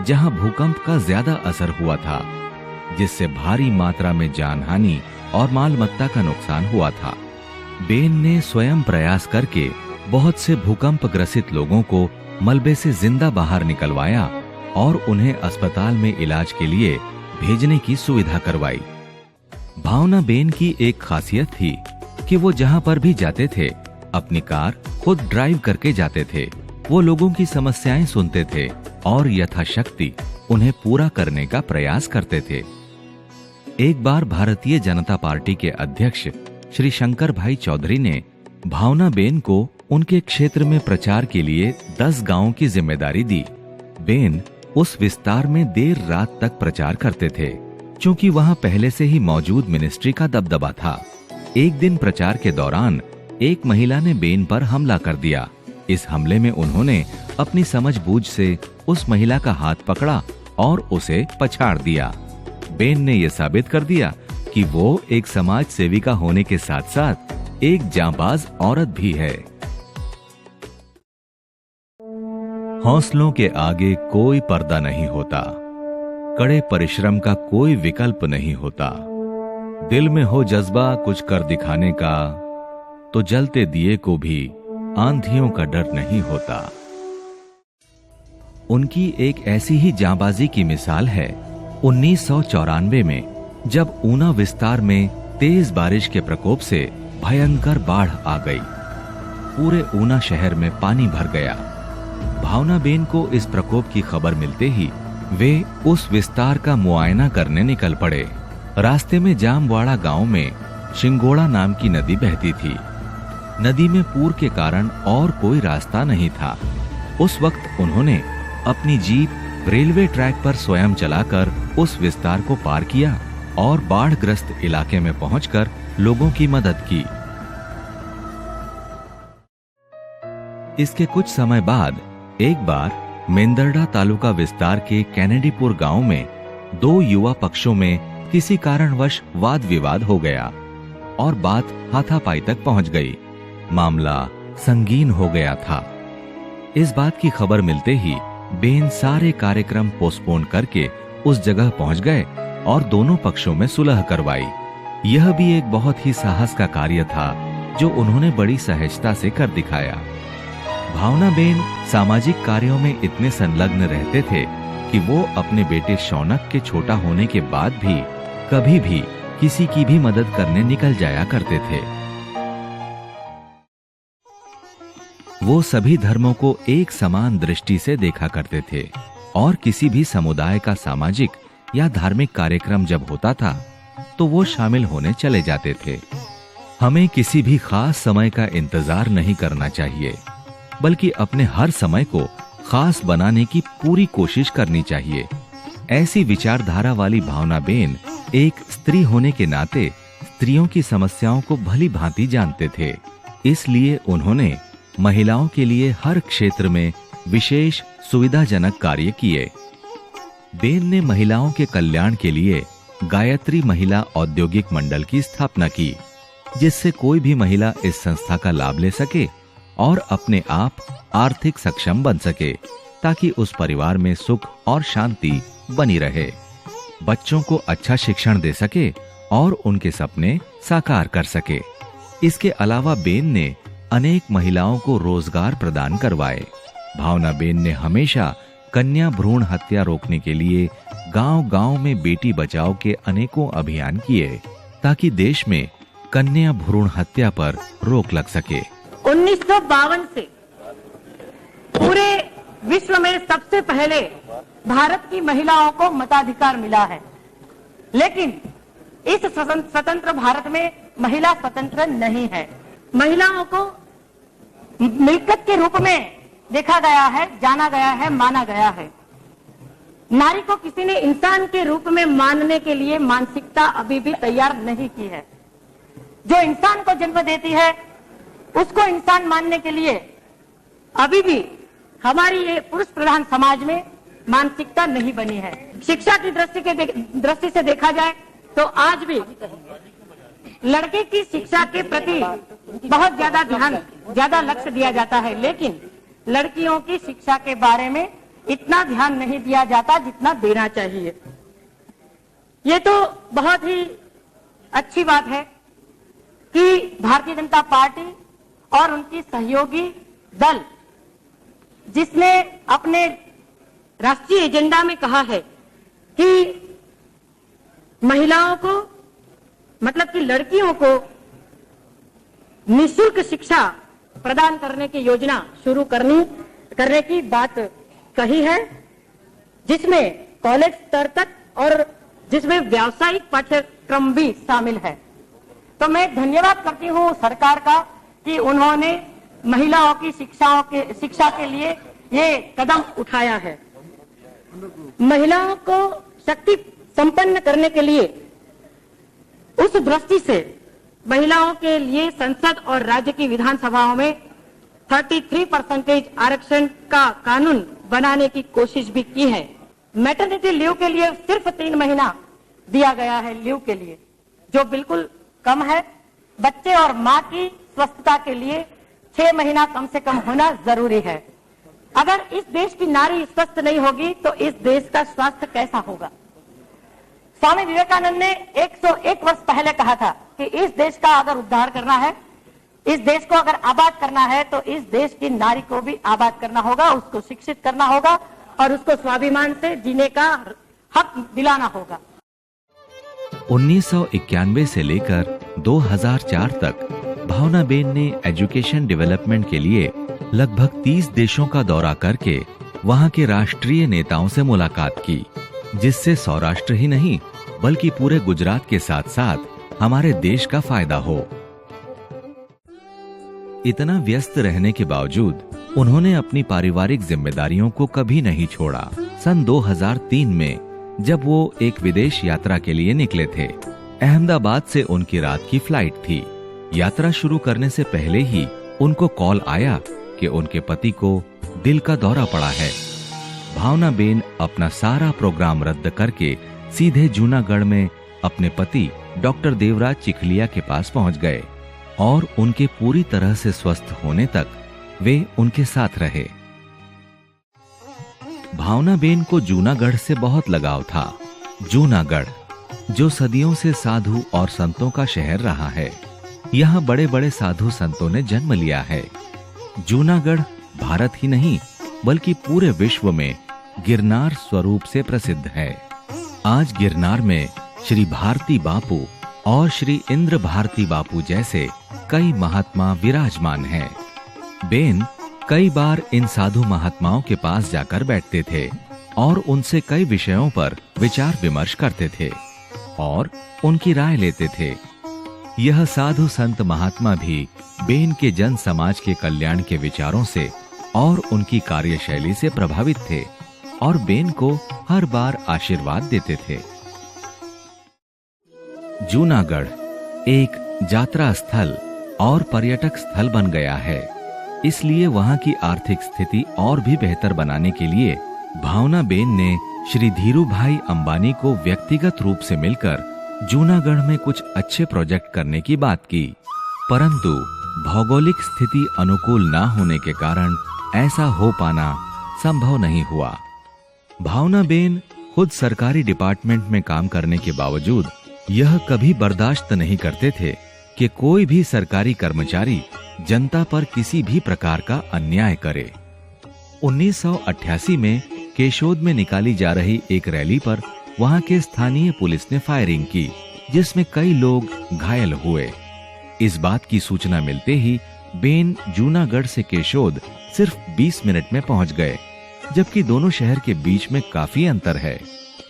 जहां भूकंप का ज्यादा असर हुआ था, जिससे भारी मात्रा में जानहानि और मालमत्ता का नुकसान हुआ था। बेन ने स्वयं प्रयास करके बहुत से भूकंप ग्रसित लोगों को मलबे से जिंदा बाहर निकलवाया और उन्हें अस्पताल में इलाज के लिए भेजने की सुविधा करवाई। भावना बेन की एक खासियत थी कि वो जहां पर भी जाते थे अपनी कार खुद ड्राइव करके जाते थे। वो लोगों की समस्याएं सुनते थे और यथाशक्ति उन्हें पूरा करने का प्रयास करते थे। एक बार भारतीय जनता पार्टी के अध्यक्ष श्री शंकर भाई चौधरी ने भावना बेन को उनके क्षेत्र में प्रचार के लिए 10 गांवों की जिम्मेदारी दी। बेन उस विस्तार में देर रात तक प्रचार करते थे, क्योंकि वहां पहले से ही मौजूद मिनिस्ट्री का दबदबा था। एक दिन प्रचार के दौरान एक महिला ने बेन पर हमला कर दिया। इस हमले में उन्होंने अपनी समझबूझ से उस महिला का हाथ पकड़ा और उसे पछाड़ दिया। बेन ने यह साबित कर दिया कि वो एक समाज सेविका होने के साथ साथ एक जांबाज औरत भी है। हौसलों के आगे कोई पर्दा नहीं होता, कड़े परिश्रम का कोई विकल्प नहीं होता। दिल में हो जज्बा कुछ कर दिखाने का, तो जलते दिए को भी आंधियों का डर नहीं होता। उनकी एक ऐसी ही जांबाजी की मिसाल है 1994 में, जब ऊना विस्तार में तेज बारिश के प्रकोप से भयंकर बाढ़ आ गई। पूरे ऊना शहर में पानी भर गया। भावनाबेन को इस प्रकोप की खबर मिलते ही वे उस विस्तार का मुआयना करने निकल पड़े। रास्ते में जामवाड़ा गांव में शिंगोड़ा नाम की नदी बहती थी। नदी में पूर के कारण और कोई रास्ता नहीं था। उस वक्त उन्होंने अपनी जीप रेलवे ट्रैक पर स्वयं चलाकर उस विस्तार को पार किया और बाढ़ग्रस्त इलाके में पहुंचकर लोगों की मदद की। इसके कुछ समय बाद एक बार मेंदरडा तालुका विस्तार के कैनेडीपुर गांव में दो युवा पक्षों में किसी कारणवश वाद विवाद हो गया और बात हाथापाई तक पहुंच गई। मामला संगीन हो गया था। इस बात की खबर मिलते ही बेन सारे कार्यक्रम पोस्टपोन करके उस जगह पहुंच गए और दोनों पक्षों में सुलह करवाई। यह भी एक बहुत ही साहस का कार्य था जो उन्होंने बड़ी सहजता से कर दिखाया। भावनाबेन सामाजिक कार्यों में इतने संलग्न रहते थे कि वो अपने बेटे शौनक के छोटा होने के बाद भी कभी भी किसी की भी मदद करने निकल जाया करते थे। वो सभी धर्मों को एक समान दृष्टि से देखा करते थे और किसी भी समुदाय का सामाजिक या धार्मिक कार्यक्रम जब होता था तो वो शामिल होने चले जाते थे। हमें किसी भी खास समय का इंतजार नहीं करना चाहिए, बल्कि अपने हर समय को खास बनाने की पूरी कोशिश करनी चाहिए। ऐसी विचारधारा वाली भावनाबेन एक स्त्री होने के नाते स्त्रियों की समस्याओं को भली भांति जानते थे। इसलिए उन्होंने महिलाओं के लिए हर क्षेत्र में विशेष सुविधाजनक कार्य किए। बेन ने महिलाओं के कल्याण के लिए गायत्री महिला औद्योगिक मंडल की स्थापना की, जिससे कोई भी महिला इस संस्था का लाभ ले सके और अपने आप आर्थिक सक्षम बन सके, ताकि उस परिवार में सुख और शांति बनी रहे, बच्चों को अच्छा शिक्षण दे सके और उनके सपने साकार कर सके। इसके अलावा बेन ने अनेक महिलाओं को रोजगार प्रदान करवाए। भावनाबेन ने हमेशा कन्या भ्रूण हत्या रोकने के लिए गांव-गांव में बेटी बचाओ के अनेकों अभियान किए, ताकि देश में कन्या भ्रूण हत्या पर रोक लग सके। 1952 से पूरे विश्व में सबसे पहले भारत की महिलाओं को मताधिकार मिला है, लेकिन इस स्वतंत्र भारत में महिला स्वतंत्र नहीं है। महिलाओं को मिल्कियत के रूप में देखा गया है, जाना गया है, माना गया है। नारी को किसी ने इंसान के रूप में मानने के लिए मानसिकता अभी भी तैयार नहीं की है। जो इंसान को जन्म देती है उसको इंसान मानने के लिए अभी भी हमारी ये पुरुष प्रधान समाज में मानसिकता नहीं बनी है। शिक्षा की दृष्टि से देखा जाए तो आज भी लड़के की शिक्षा के प्रति बहुत ज्यादा लक्ष्य दिया जाता है, लेकिन लड़कियों की शिक्षा के बारे में इतना ध्यान नहीं दिया जाता जितना देना चाहिए। ये तो बहुत ही अच्छी बात है कि भारतीय जनता पार्टी और उनकी सहयोगी दल, जिसने अपने राष्ट्रीय एजेंडा में कहा है कि महिलाओं को, मतलब कि लड़कियों को निःशुल्क शिक्षा प्रदान करने की योजना शुरू करने की बात कही है, जिसमें कॉलेज स्तर तक और जिसमें व्यावसायिक पाठ्यक्रम भी शामिल है। तो मैं धन्यवाद करती हूँ सरकार का कि उन्होंने महिलाओं की शिक्षा के लिए ये कदम उठाया है। महिलाओं को शक्ति संपन्न करने के लिए उस दृष्टि से महिलाओं के लिए संसद और राज्य की विधानसभाओं में 33% आरक्षण का कानून बनाने की कोशिश भी की है। मैटरनिटी लीव के लिए सिर्फ 3 महीना दिया गया है लीव के लिए, जो बिल्कुल कम है। बच्चे और माँ की स्वस्थता के लिए 6 महीना कम से कम होना जरूरी है। अगर इस देश की नारी स्वस्थ नहीं होगी तो इस देश का स्वास्थ्य कैसा होगा। स्वामी विवेकानंद ने 101 वर्ष पहले कहा था कि इस देश का अगर उद्धार करना है, इस देश को अगर आबाद करना है तो इस देश की नारी को भी आबाद करना होगा, उसको शिक्षित करना होगा और उसको स्वाभिमान से जीने का हक दिलाना होगा। 1991 से लेकर 2004 तक भावनाबेन ने एजुकेशन डेवलपमेंट के लिए लगभग 30 देशों का दौरा करके वहां के राष्ट्रीय नेताओं से मुलाकात की, जिससे सौराष्ट्र ही नहीं बल्कि पूरे गुजरात के साथ साथ हमारे देश का फायदा हो। इतना व्यस्त रहने के बावजूद उन्होंने अपनी पारिवारिक जिम्मेदारियों को कभी नहीं छोड़ा। सन 2003 में जब वो एक विदेश यात्रा के लिए निकले थे, अहमदाबाद से उनकी रात की फ्लाइट थी। यात्रा शुरू करने से पहले ही उनको कॉल आया कि उनके पति को दिल का दौरा पड़ा है। भावनाबेन अपना सारा प्रोग्राम रद्द करके सीधे जूनागढ़ में अपने पति डॉक्टर देवराज चिखलिया के पास पहुंच गए और उनके पूरी तरह से स्वस्थ होने तक वे उनके साथ रहे। भावनाबेन को जूनागढ़ से बहुत लगाव था। जूनागढ़ जो सदियों से साधु और संतों का शहर रहा है, यहाँ बड़े बड़े साधु संतों ने जन्म लिया है। जूनागढ़ भारत ही नहीं बल्कि पूरे विश्व में गिरनार स्वरूप से प्रसिद्ध है। आज गिरनार में श्री भारती बापू और श्री इंद्र भारती बापू जैसे कई महात्मा विराजमान हैं। बेन कई बार इन साधु महात्माओं के पास जाकर बैठते थे और उनसे कई विषयों पर विचार विमर्श करते थे और उनकी राय लेते थे। यह साधु संत महात्मा भी बेन के जन समाज के कल्याण के विचारों से और उनकी कार्यशैली से प्रभावित थे और बेन को हर बार आशीर्वाद देते थे। जूनागढ़ एक यात्रा स्थल और पर्यटक स्थल बन गया है, इसलिए वहां की आर्थिक स्थिति और भी बेहतर बनाने के लिए भावनाबेन ने श्री धीरू भाई अंबानी को व्यक्तिगत रूप से मिलकर जूनागढ़ में कुछ अच्छे प्रोजेक्ट करने की बात की, परंतु भौगोलिक स्थिति अनुकूल ना होने के कारण ऐसा हो पाना संभव नहीं हुआ। भावनाबेन खुद सरकारी डिपार्टमेंट में काम करने के बावजूद यह कभी बर्दाश्त नहीं करते थे कि कोई भी सरकारी कर्मचारी जनता पर किसी भी प्रकार का अन्याय करे। 1988 में केशोद में निकाली जा रही एक रैली पर वहां के स्थानीय पुलिस ने फायरिंग की, जिसमें कई लोग घायल हुए। इस बात की सूचना मिलते ही बेन जूनागढ़ से केशोद सिर्फ 20 मिनट में पहुंच गए, जबकि दोनों शहर के बीच में काफी अंतर है।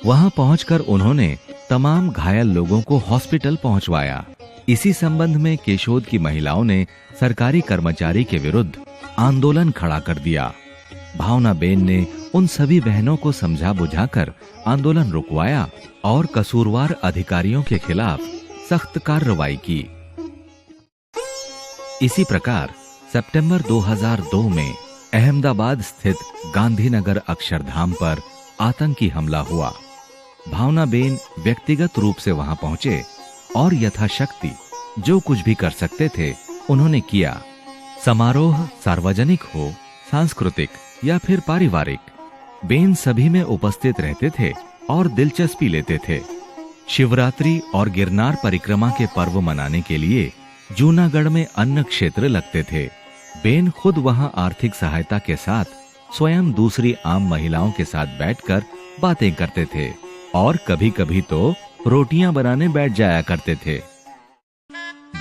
वहां पहुंचकर उन्होंने तमाम घायल लोगों को हॉस्पिटल पहुंचवाया। इसी संबंध में केशोद की महिलाओं ने सरकारी कर्मचारी के विरुद्ध आंदोलन खड़ा कर दिया। भावनाबेन ने उन सभी बहनों को समझा बुझाकर आंदोलन रुकवाया और कसूरवार अधिकारियों के खिलाफ सख्त कार्रवाई की। इसी प्रकार सितंबर 2002 में अहमदाबाद स्थित गांधीनगर अक्षरधाम पर आतंकी हमला हुआ। भावनाबेन व्यक्तिगत रूप से वहां पहुंचे और यथाशक्ति जो कुछ भी कर सकते थे उन्होंने किया। समारोह सार्वजनिक हो, सांस्कृतिक या फिर पारिवारिक, बेन सभी में उपस्थित रहते थे और दिलचस्पी लेते थे। शिवरात्रि और गिरनार परिक्रमा के पर्व मनाने के लिए जूनागढ़ में अन्न क्षेत्र लगते थे। बेन खुद वहां आर्थिक सहायता के साथ स्वयं दूसरी आम महिलाओं के साथ बैठकर बातें करते थे और कभी-कभी तो रोटियां बनाने बैठ जाया करते थे।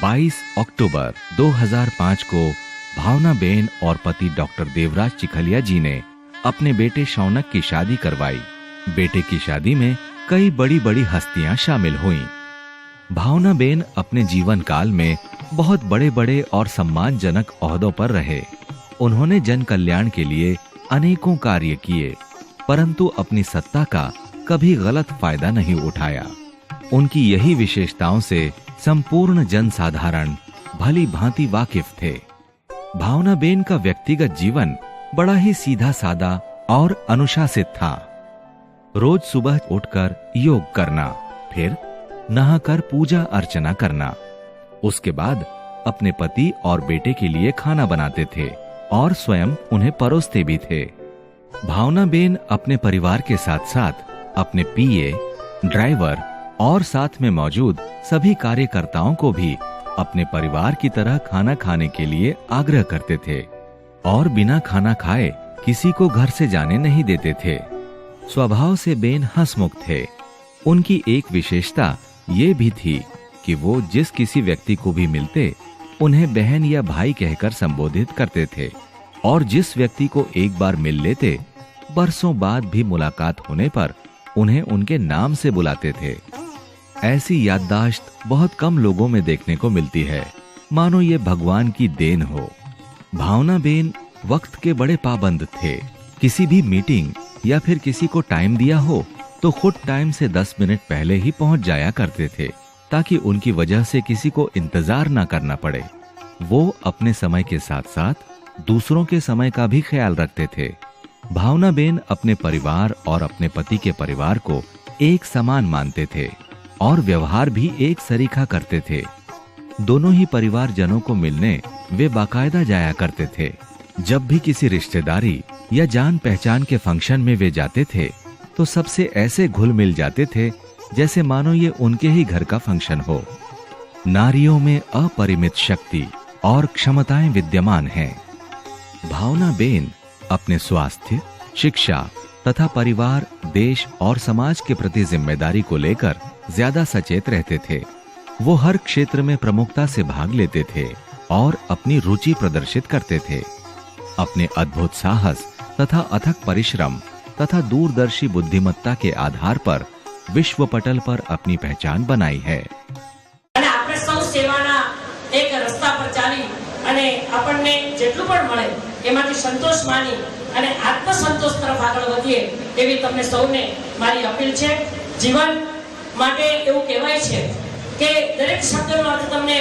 22 अक्टूबर 2005 को भावनाबेन और पति डॉक्टर देवराज चिखलिया जी ने अपने बेटे शौनक की शादी करवाई। बेटे की शादी में कई बड़ी-बड़ी हस्तियां शामिल हुईं। भावनाबेन अपने जीवन काल में बहुत बड़े-बड़े और सम्मानजनक ओहदों पर रहे। उन्होंने जन कल्याण के लिए अनेकों कार्य किए, परंतु अपनी सत्ता का कभी गलत फायदा नहीं उठाया। उनकी यही विशेषताओं से संपूर्ण जनसाधारण भली भांति वाकिफ थे। भावनाबेन का व्यक्तिगत जीवन बड़ा ही सीधा सादा और अनुशासित था। रोज सुबह उठकर योग करना, फिर नहाकर पूजा अर्चना करना। उसके बाद अपने पति और बेटे के लिए खाना बनाते थे और स्वयं उन्हें परोसते भी थे। भावनाबेन अपने परिवार के साथ साथ अपने पीए, ड्राइवर और साथ में मौजूद सभी कार्यकर्ताओं को भी अपने परिवार की तरह खाना खाने के लिए आग्रह करते थे और बिना खाना खाए किसी को घर से जाने नहीं देते थे। स्वभाव से बेन हंसमुख थे। उनकी एक विशेषता ये भी थी कि वो जिस किसी व्यक्ति को भी मिलते उन्हें बहन या भाई कहकर संबोधित करते थे और जिस व्यक्ति को एक बार मिल लेते बरसों बाद भी मुलाकात होने पर उन्हें उनके नाम से बुलाते थे। ऐसी याददाश्त बहुत कम लोगों में देखने को मिलती है, मानो ये भगवान की देन हो। भावनाबेन वक्त के बड़े पाबंद थे। किसी भी मीटिंग या फिर किसी को टाइम दिया हो तो खुद टाइम से 10 मिनट पहले ही पहुंच जाया करते थे ताकि उनकी वजह से किसी को इंतजार ना करना पड़े। वो अपने समय के साथ साथ दूसरों के समय का भी ख्याल रखते थे। भावनाबेन अपने परिवार और अपने पति के परिवार को एक समान मानते थे और व्यवहार भी एक सरीखा करते थे। दोनों ही परिवारजनों को मिलने वे बाकायदा जाया करते थे। जब भी किसी रिश्तेदारी या जान पहचान के फंक्शन में वे जाते थे तो सबसे ऐसे घुल मिल जाते थे जैसे मानो ये उनके ही घर का फंक्शन हो। नारियों में अपरिमित शक्ति और क्षमताएं विद्यमान हैं। भावनाबेन अपने स्वास्थ्य, शिक्षा तथा परिवार, देश और समाज के प्रति जिम्मेदारी को लेकर ज्यादा सचेत रहते थे। वो हर क्षेत्र में प्रमुखता से भाग लेते थे और अपनी रुचि प्रदर्शित करते थे। अपने अद्भुत साहस तथा अथक परिश्रम तथा दूरदर्शी बुद्धिमत्ता के आधार पर विश्व पटल पर अपनी पहचान बनाई है। આપણે સૌ સેવાના એક રસ્તા પર ચાલી અને આપણને જેટલું પણ મળે એમાંથી સંતોષ માની અને આત્મસંતોષ તરફ આગળ વધીએ એવી તમને સૌને મારી અપીલ છે। જીવન માટે એવું કહેવાય છે કે દરેક શબ્દનો અર્થ તમને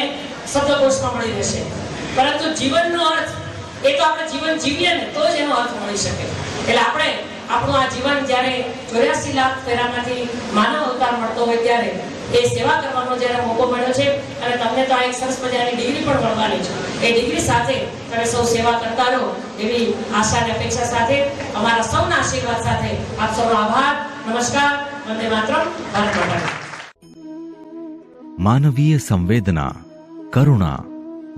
શબ્દકોશમાં મળી રહેશે, પરંતુ જીવનનો અર્થ એ તો આપણે જીવન જીવીએ ને તો જ એનો અર્થ મળી શકે। એટલે આપણે આપણું આ જીવન જ્યારે 84 લાખ ફેરામાંથી માનવ અવતાર મળતો હોય ત્યારે એ સેવા કરવાનો જ્યારે મોકો મળ્યો છે અને તમને તો આ એક સરસ મજાની ડિગ્રી પણ મળવાની છે। એ ડિગ્રી સાથે તમે સૌ સેવા કરતા રહો એવી આશા અને અપેક્ષા સાથે અમારા સૌના આશીર્વાદ સાથે આપ સૌનો આભાર। નમસ્કાર। વંદે માતરમ। ભારત માતા। मानवीय संवेदना, करुणा,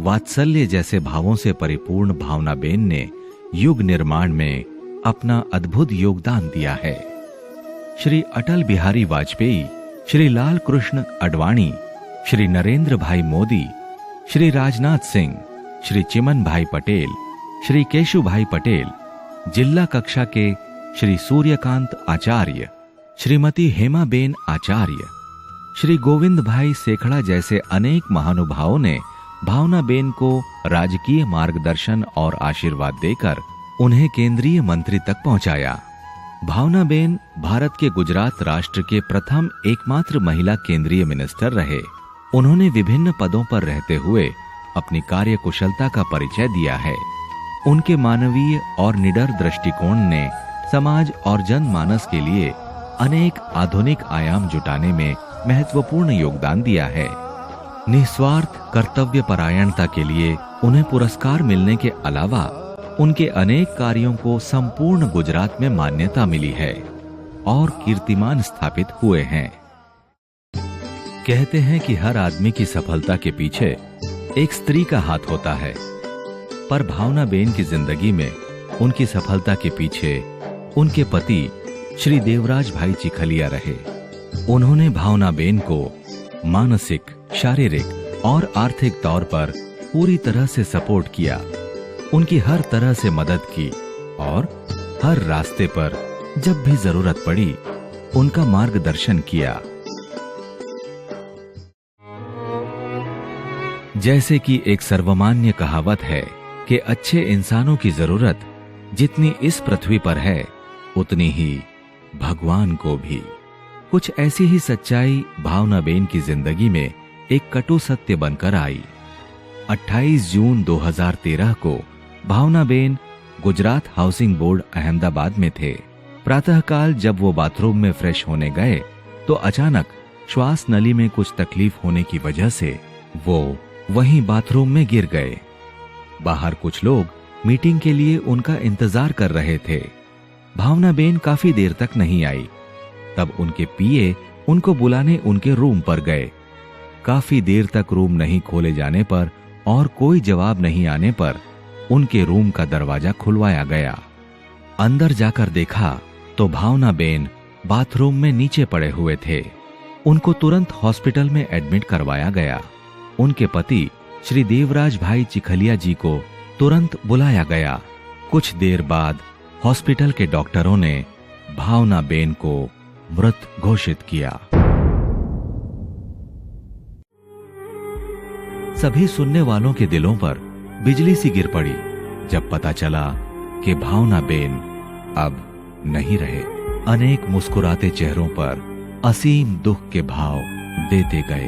वात्सल्य जैसे भावों से परिपूर्ण भावनाबेन ने युग निर्माण में अपना अद्भुत योगदान दिया है। श्री अटल बिहारी वाजपेयी, श्री लाल कृष्ण अडवाणी, श्री नरेंद्र भाई मोदी, श्री राजनाथ सिंह, श्री चिमन भाई पटेल, श्री केशु भाई पटेल, जिला कक्षा के श्री सूर्यकांत आचार्य, श्रीमती हेमाबेन आचार्य, श्री गोविंद भाई सेखड़ा जैसे अनेक महानुभावों ने भावनाबेन को राजकीय मार्गदर्शन और आशीर्वाद देकर उन्हें केंद्रीय मंत्री तक पहुंचाया। भावनाबेन भारत के गुजरात राष्ट्र के प्रथम एकमात्र महिला केंद्रीय मिनिस्टर रहे। उन्होंने विभिन्न पदों पर रहते हुए अपनी कार्यकुशलता का परिचय दिया है। उनके मानवीय और निडर दृष्टिकोण ने समाज और जनमानस के लिए अनेक आधुनिक आयाम जुटाने में महत्वपूर्ण योगदान दिया है। निस्वार्थ कर्तव्य परायणता के लिए उन्हें पुरस्कार मिलने के अलावा उनके अनेक कार्यों को संपूर्ण गुजरात में मान्यता मिली है और कीर्तिमान स्थापित हुए हैं। कहते हैं कि हर आदमी की सफलता के पीछे एक स्त्री का हाथ होता है, पर भावनाबेन की जिंदगी में उनकी सफलता के पीछे उनके पति श्री देवराज भाई चिखलिया रहे। उन्होंने भावनाबेन को मानसिक, शारीरिक और आर्थिक तौर पर पूरी तरह से सपोर्ट किया, उनकी हर तरह से मदद की और हर रास्ते पर जब भी जरूरत पड़ी उनका मार्गदर्शन किया। जैसे कि एक सर्वमान्य कहावत है कि अच्छे इंसानों की जरूरत जितनी इस पृथ्वी पर है उतनी ही भगवान को भी। कुछ ऐसी ही सच्चाई भावनाबेन की जिंदगी में एक कटु सत्य बनकर आई। 28 जून 2013 को भावनाबेन गुजरात हाउसिंग बोर्ड अहमदाबाद में थे। प्रातःकाल जब वो बाथरूम में फ्रेश होने गए तो अचानक श्वास नली में कुछ तकलीफ होने की वजह से वो वहीं बाथरूम में गिर गए। बाहर कुछ लोग मीटिंग के लिए उनका इंतजार कर रहे थे। भावनाबेन काफी देर तक नहीं आई। तब उनके पीए उनको बुलाने उनके रूम पर गए। काफी देर तक रूम नहीं खोले जाने पर और कोई जवाब नहीं आने पर उनके रूम का दरवाजा खुलवाया गया। अंदर जाकर देखा तो भावनाबेन बाथरूम में नीचे पड़े हुए थे। उनको तुरंत हॉस्पिटल में एडमिट करवाया गया। उनके पति श्री देवराज भाई चिखलिया जी को तुरंत बुलाया गया। कुछ देर बाद हॉस्पिटल के डॉक्टरों ने भावनाबेन को मृत घोषित किया। सभी सुनने वालों के दिलों पर बिजली सी गिर पड़ी जब पता चला कि भावनाबेन अब नहीं रहे। अनेक मुस्कुराते चेहरों पर असीम दुख के भाव देते गए।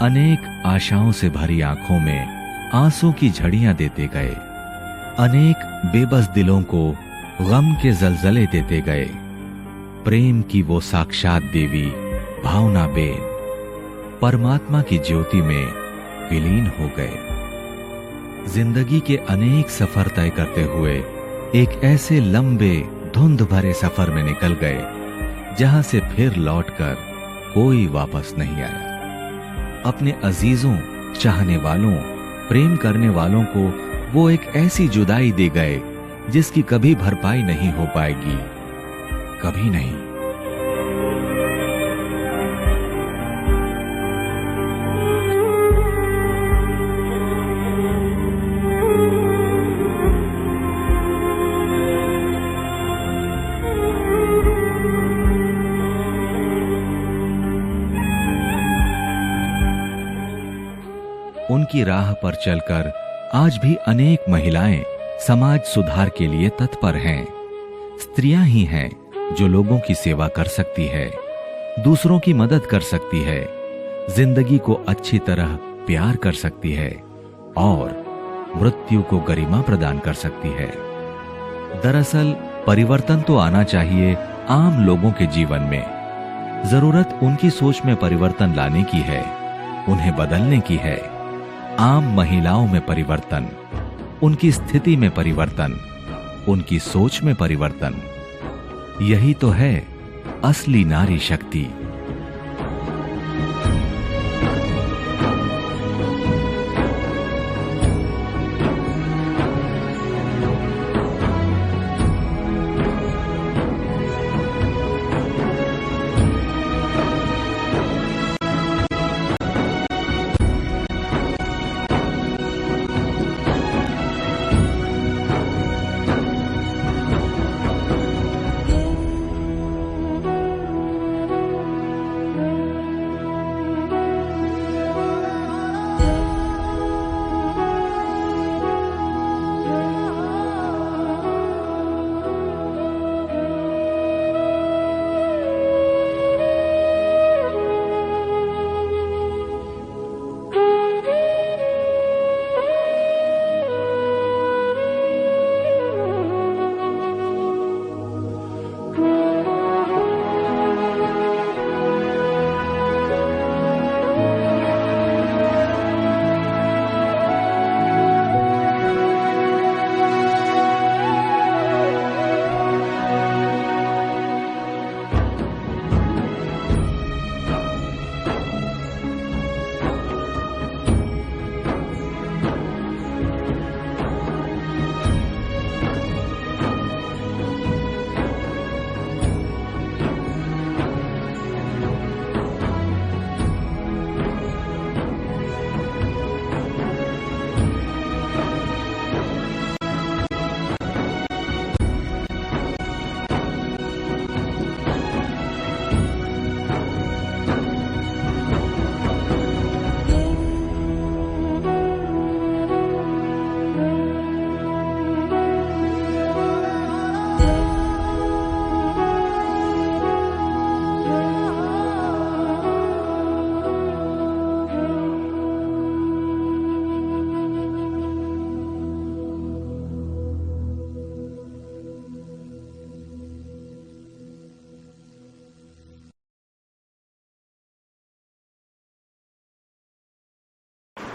अनेक आशाओं से भरी आंखों में आंसू की झड़ियां देते गए। अनेक बेबस दिलों को गम के जलजले देते गए। प्रेम की वो साक्षात देवी भावनाबेन परमात्मा की ज्योति में विलीन हो गए। जिंदगी के अनेक सफर तय करते हुए एक ऐसे लंबे धुंध भरे सफर में निकल गए जहां से फिर लौटकर कोई वापस नहीं आया। अपने अजीजों, चाहने वालों, प्रेम करने वालों को वो एक ऐसी जुदाई दे गए जिसकी कभी भरपाई नहीं हो पाएगी, कभी नहीं। उनकी राह पर चलकर आज भी अनेक महिलाएं समाज सुधार के लिए तत्पर हैं। स्त्रियां ही हैं जो लोगों की सेवा कर सकती है, दूसरों की मदद कर सकती है, जिंदगी को अच्छी तरह प्यार कर सकती है और मृत्यु को गरिमा प्रदान कर सकती है। दरअसल परिवर्तन तो आना चाहिए आम लोगों के जीवन में। जरूरत उनकी सोच में परिवर्तन लाने की है, उन्हें बदलने की है। आम महिलाओं में परिवर्तन, उनकी स्थिति में परिवर्तन, उनकी सोच में परिवर्तन, यही तो है असली नारी शक्ति।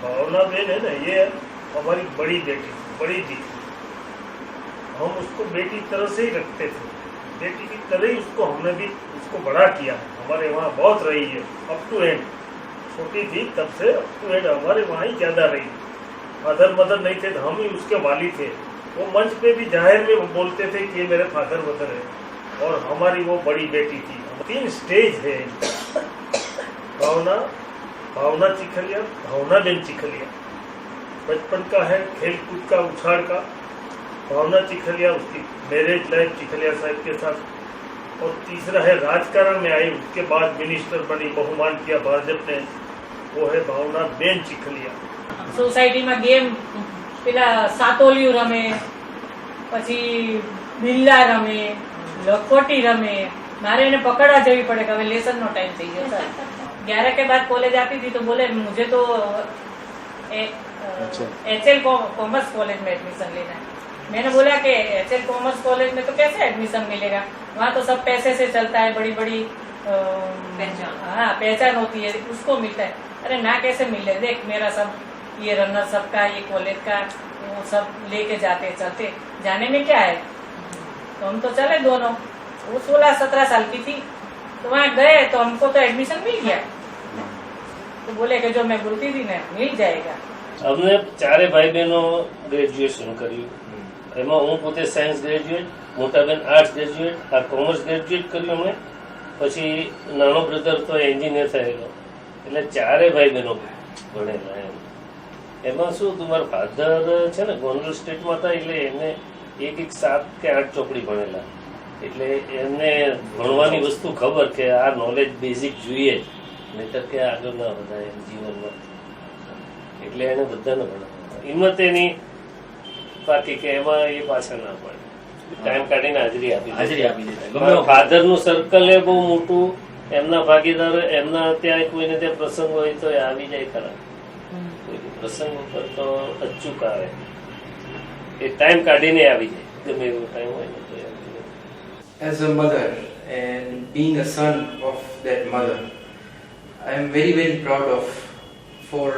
भावना बेन है ना, ये हमारी बड़ी बेटी, बड़ी दी। हम उसको बेटी तरह से ही रखते थे, बेटी की तरह ही उसको हमने भी उसको बड़ा किया। हमारे वहाँ बहुत रही है अप टू एंड। छोटी थी तब से अप टू एंड हमारे वहाँ ही ज्यादा रही। फादर मदर नहीं थे तो हम ही उसके वाली थे। वो मंच पे भी जाहिर में वो बोलते थे कि ये मेरे फादर मदर है, और हमारी वो बड़ी बेटी थी। 3 स्टेज है। भावना, भावना चिखलिया, भावना बेन चिखलिया बचपन का है, खेल कूद का, उछाड़ का। भावना चिखलिया उसकी मैरिज लाइफ चिखलिया साहब के साथ। और तीसरा है राजकारण में आई, उसके बाद मिनिस्टर बनी, बहुमान किया भाजप ने, वो है भावना बेन चिखलिया। सोसायटी में गेम પેલા સાતોલિયું રમે, પછી બિલ્લા રમે, લખોટી રમે. મારે એને પકડવા જવી પડે કે હવે લેસન નો ટાઈમ થઈ ગયો સર. 11 के बाद कॉलेज आती थी तो बोले मुझे तो HL कॉमर्स कॉलेज में एडमिशन लेना है. मैंने बोला कि HL कॉमर्स कॉलेज में तो कैसे एडमिशन मिलेगा, वहाँ तो सब पैसे से चलता है, बड़ी बड़ी हाँ पहचान होती है, उसको मिलता है. अरे ना कैसे मिले, देख मेरा सब ये रनर सबका, ये कॉलेज का, वो सब लेके जाते चलते, जाने में क्या है, तो हम तो चले दोनों. वो 16-17 साल की थी तो वहाँ गए तो हमको तो एडमिशन मिल गया. तो बोले कि जो मैं बोलती थी ना मिल जाएगा. અમને 4 ભાઈ બહેનો ગ્રેજ્યુએશન કર્યું. એમાં હું પોતે સાયન્સ ગ્રેજ્યુએટ, મોટા બેન આર્ટ્સ ગ્રેજ્યુએટ, આ કોમર્સ ગ્રેજ્યુએટ કર્યું અમે. પછી નાનો બ્રધર તો એન્જિનિયર થયેલો. એટલે 4 ભાઈ બહેનો ભણેલા એમ. એમાં શું તમારા ફાધર છે ને ગોંડલ સ્ટેટમાં હતા, એટલે એમને 7 કે 8 ચોપડી ભણેલા. એટલે એમને ભણવાની વસ્તુ ખબર કે આ નોલેજ બેઝિક જોઈએ, નહીતર કે આગળ ના વધાય એમ જીવનમાં. એટલે એને બધાને ભણાવવા હિંમત એની બાકી કે એમાં એ પાછા ના પડે, ટાઈમ કાઢીને હાજરી આપી દે. ફાધર નું સર્કલ એ બહુ મોટું, એમના ભાગીદાર, એમના ત્યાં કોઈને ત્યાં પ્રસંગ હોય તો એ આવી જાય ખરા. કોઈ પ્રસંગ ઉપર તો અચૂક આવે, એ ટાઈમ કાઢીને આવી જાય, ગમે એવો ટાઈમ હોય ને તો આવી જાય. As a mother and being a son of that mother, I am very, very proud of for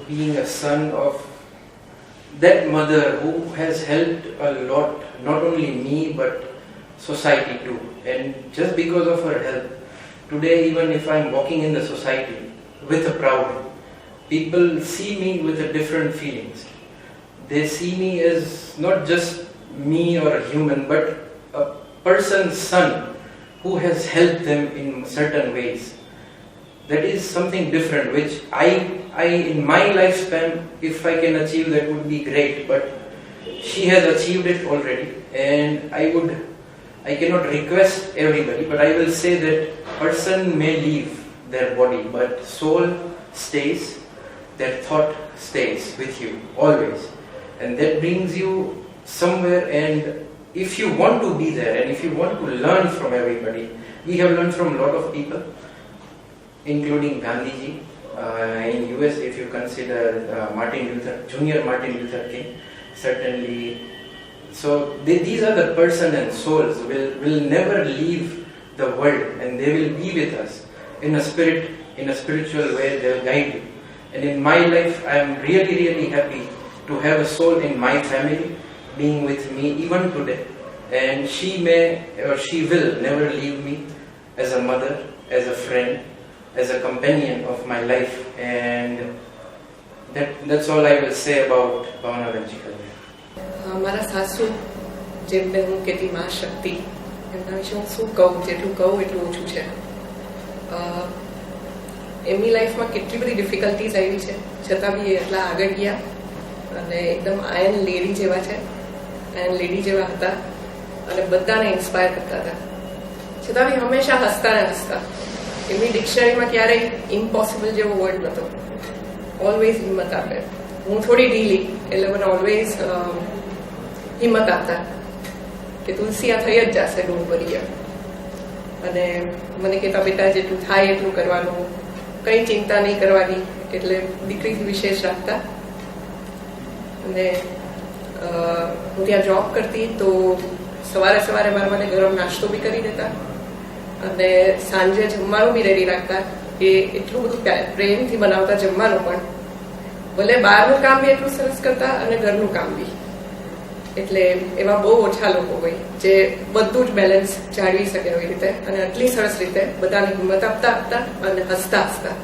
being a son of that mother who has helped a lot, not only me but society too. And just because of her help, today even if I am walking in the society with a proud, people see me with a different feelings. They see me as not just me or a human, but a person's son who has helped them in certain ways. That is something different, which I in my lifespan, if I can achieve that would be great, but she has achieved it already, and I cannot request everybody, but I will say that person may leave their body, but soul stays, their thought stays with you always, and that brings you somewhere. And if you want to be there, and if you want to learn from everybody, we have learned from a lot of people, including Gandhiji. In US, if you consider Junior Martin Luther King, certainly. So these are the person and souls will never leave the world, and they will be with us in a spirit, in a spiritual way. They will guide you. And in my life, I am really, really happy to have a soul in my family being with me even today. And she may or she will never leave me as a mother, as a friend, as a companion of my life. And that's all I will say about Bhavana Benchikalia. મારા સાસુ જેમને હું કહેતી મા શક્તિ, એમના વિશે હું શું કહું, જેટલું કહું એટલું ઓછું છે. એમની લાઈફમાં કેટલી બધી ડિફિકલ્ટીઝ આવી છે, છતાં બી એટલા આગળ ગયા અને એકદમ આયન લેડી જેવા છે, આયન લેડી જેવા હતા અને બધાને ઇન્સ્પાયર કરતા હતા. છતાં બી હંમેશા હસતા ને હસતા. એમની ડિક્શનરીમાં ક્યારેય ઇમ્પોસિબલ જેવો વર્ડ નહોતો. ઓલવેઝ હિંમત આપે. હું થોડી ઢીલી એટલે મને ઓલવેઝ હિંમત આપતા કે તુલસી આ થઈ જ જશે, ડોન્ટ વરી. અને મને કહેતા બેટા જેટલું થાય એટલું કરવાનું, કંઈ ચિંતા નહીં કરવાની, એટલે દીકરીથી વિશેષ રાખતા. અને હું ત્યાં જોબ કરતી તો સવારે સવારે મારા માટે ગરમ નાસ્તો બી કરી દેતા અને સાંજે જમવાનું બી રેડી રાખતા. એ એટલું બધું પ્રેમથી બનાવતા જમવાનું પણ ભલે બહારનું કામ બી એટલું સરસ કરતા અને ઘરનું કામ બી. એટલે એવા બહુ ઓછા લોકો હોય જે બધું જ બેલેન્સ જાળવી શકે એવી રીતે અને આટલી સરસ રીતે બધાને હિંમત આપતા અને હસતા.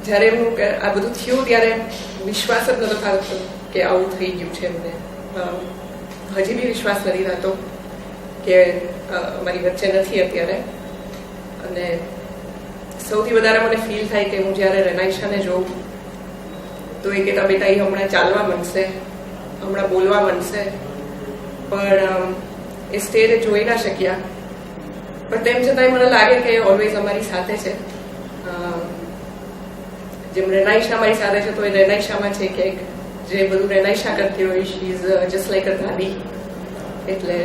જયારે એમનું આ બધું થયું ત્યારે વિશ્વાસ જ નતો થતો કે આવું થઈ ગયું છે એમને. હજી બી વિશ્વાસ નથી થતો કે અમારી વચ્ચે નથી અત્યારે. અને સૌથી વધારે મને ફીલ થાય કે હું જયારે રેનાઈશાને જોઉં તો એ કહેતા બેટા એ હમણાં ચાલવા માંડશે, હમણાં બોલવા માંડશે, પણ એ સ્ટેજે જોઈ ના શક્યા. પણ તેમ છતાંય મને લાગે કે ઓલવેઝ અમારી સાથે છે. જેમ રેનાઈશા મારી સાથે છે તો એ રેનાઈશામાં છે કે જે બધું રેનાઈશા કરતી હોય she is just like a dadi. એટલે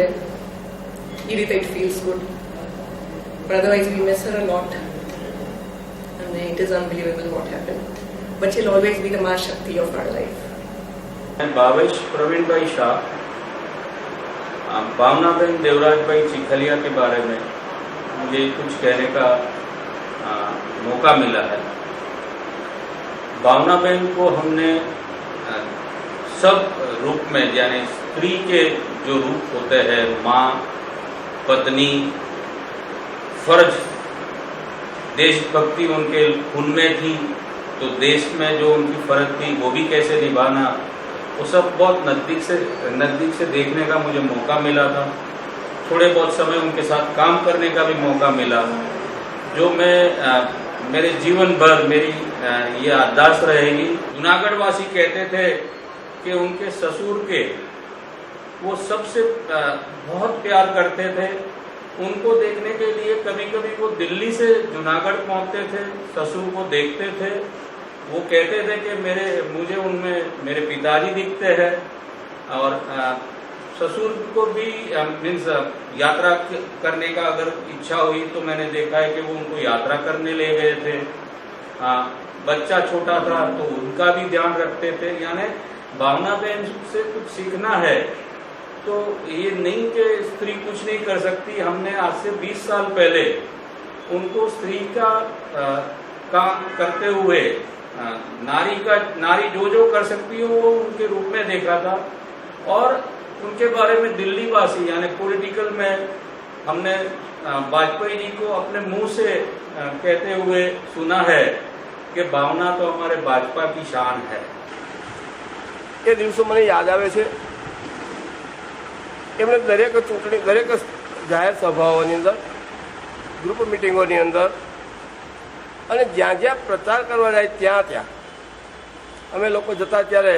એ રીતે it feels good. But otherwise we miss her a lot. And it is unbelievable what happened. But she'll always be the Ma Shakti of our life. मैं भावेश प्रवीण भाई शाह, भावना बहन देवराज भाई चिखलिया के बारे में मुझे कुछ कहने का मौका मिला है। भावना बहन को हमने सब रूप में, यानी स्त्री के जो रूप होते हैं, माँ, पत्नी, फर्ज, देशभक्ति उनके खून में थी, तो देश में जो उनकी फर्ज थी वो भी कैसे निभाना, वो सब बहुत नज़दीक से देखने का मुझे मौका मिला था। थोड़े बहुत समय उनके साथ काम करने का भी मौका मिला, जो मैं मेरे जीवन भर मेरी ये अरदास रहेगी। जूनागढ़ वासी कहते थे कि उनके ससुर के वो सबसे बहुत प्यार करते थे। उनको देखने के लिए कभी कभी वो दिल्ली से जूनागढ़ पहुंचते थे, ससुर को देखते थे। वो कहते थे कि मुझे उनमें मेरे पिताजी दिखते हैं। और ससुर को भी मीन्स यात्रा करने का अगर इच्छा हुई तो मैंने देखा है कि वो उनको यात्रा करने ले गए थे। बच्चा छोटा था तो उनका भी ध्यान रखते थे। यानी भावना बहन से कुछ सीखना है तो ये नहीं कि स्त्री कुछ नहीं कर सकती। हमने आज से 20 साल पहले उनको स्त्री का काम करते हुए नारी जो कर सकती है वो उनके रूप में देखा था। और उनके बारे में दिल्ली वासी यानी पॉलिटिकल में हमने वाजपेयी जी को अपने मुंह से कहते हुए सुना है कि भावना तो हमारे भाजपा की शान है। એ દિવસો મને યાદ આવે છે. એમણે દરેક ચૂંટણી, દરેક જાહેર સભાઓની અંદર, ગ્રુપ મિટિંગોની અંદર અને જ્યાં જ્યાં પ્રચાર કરવા જાય ત્યાં અમે લોકો જતા ત્યારે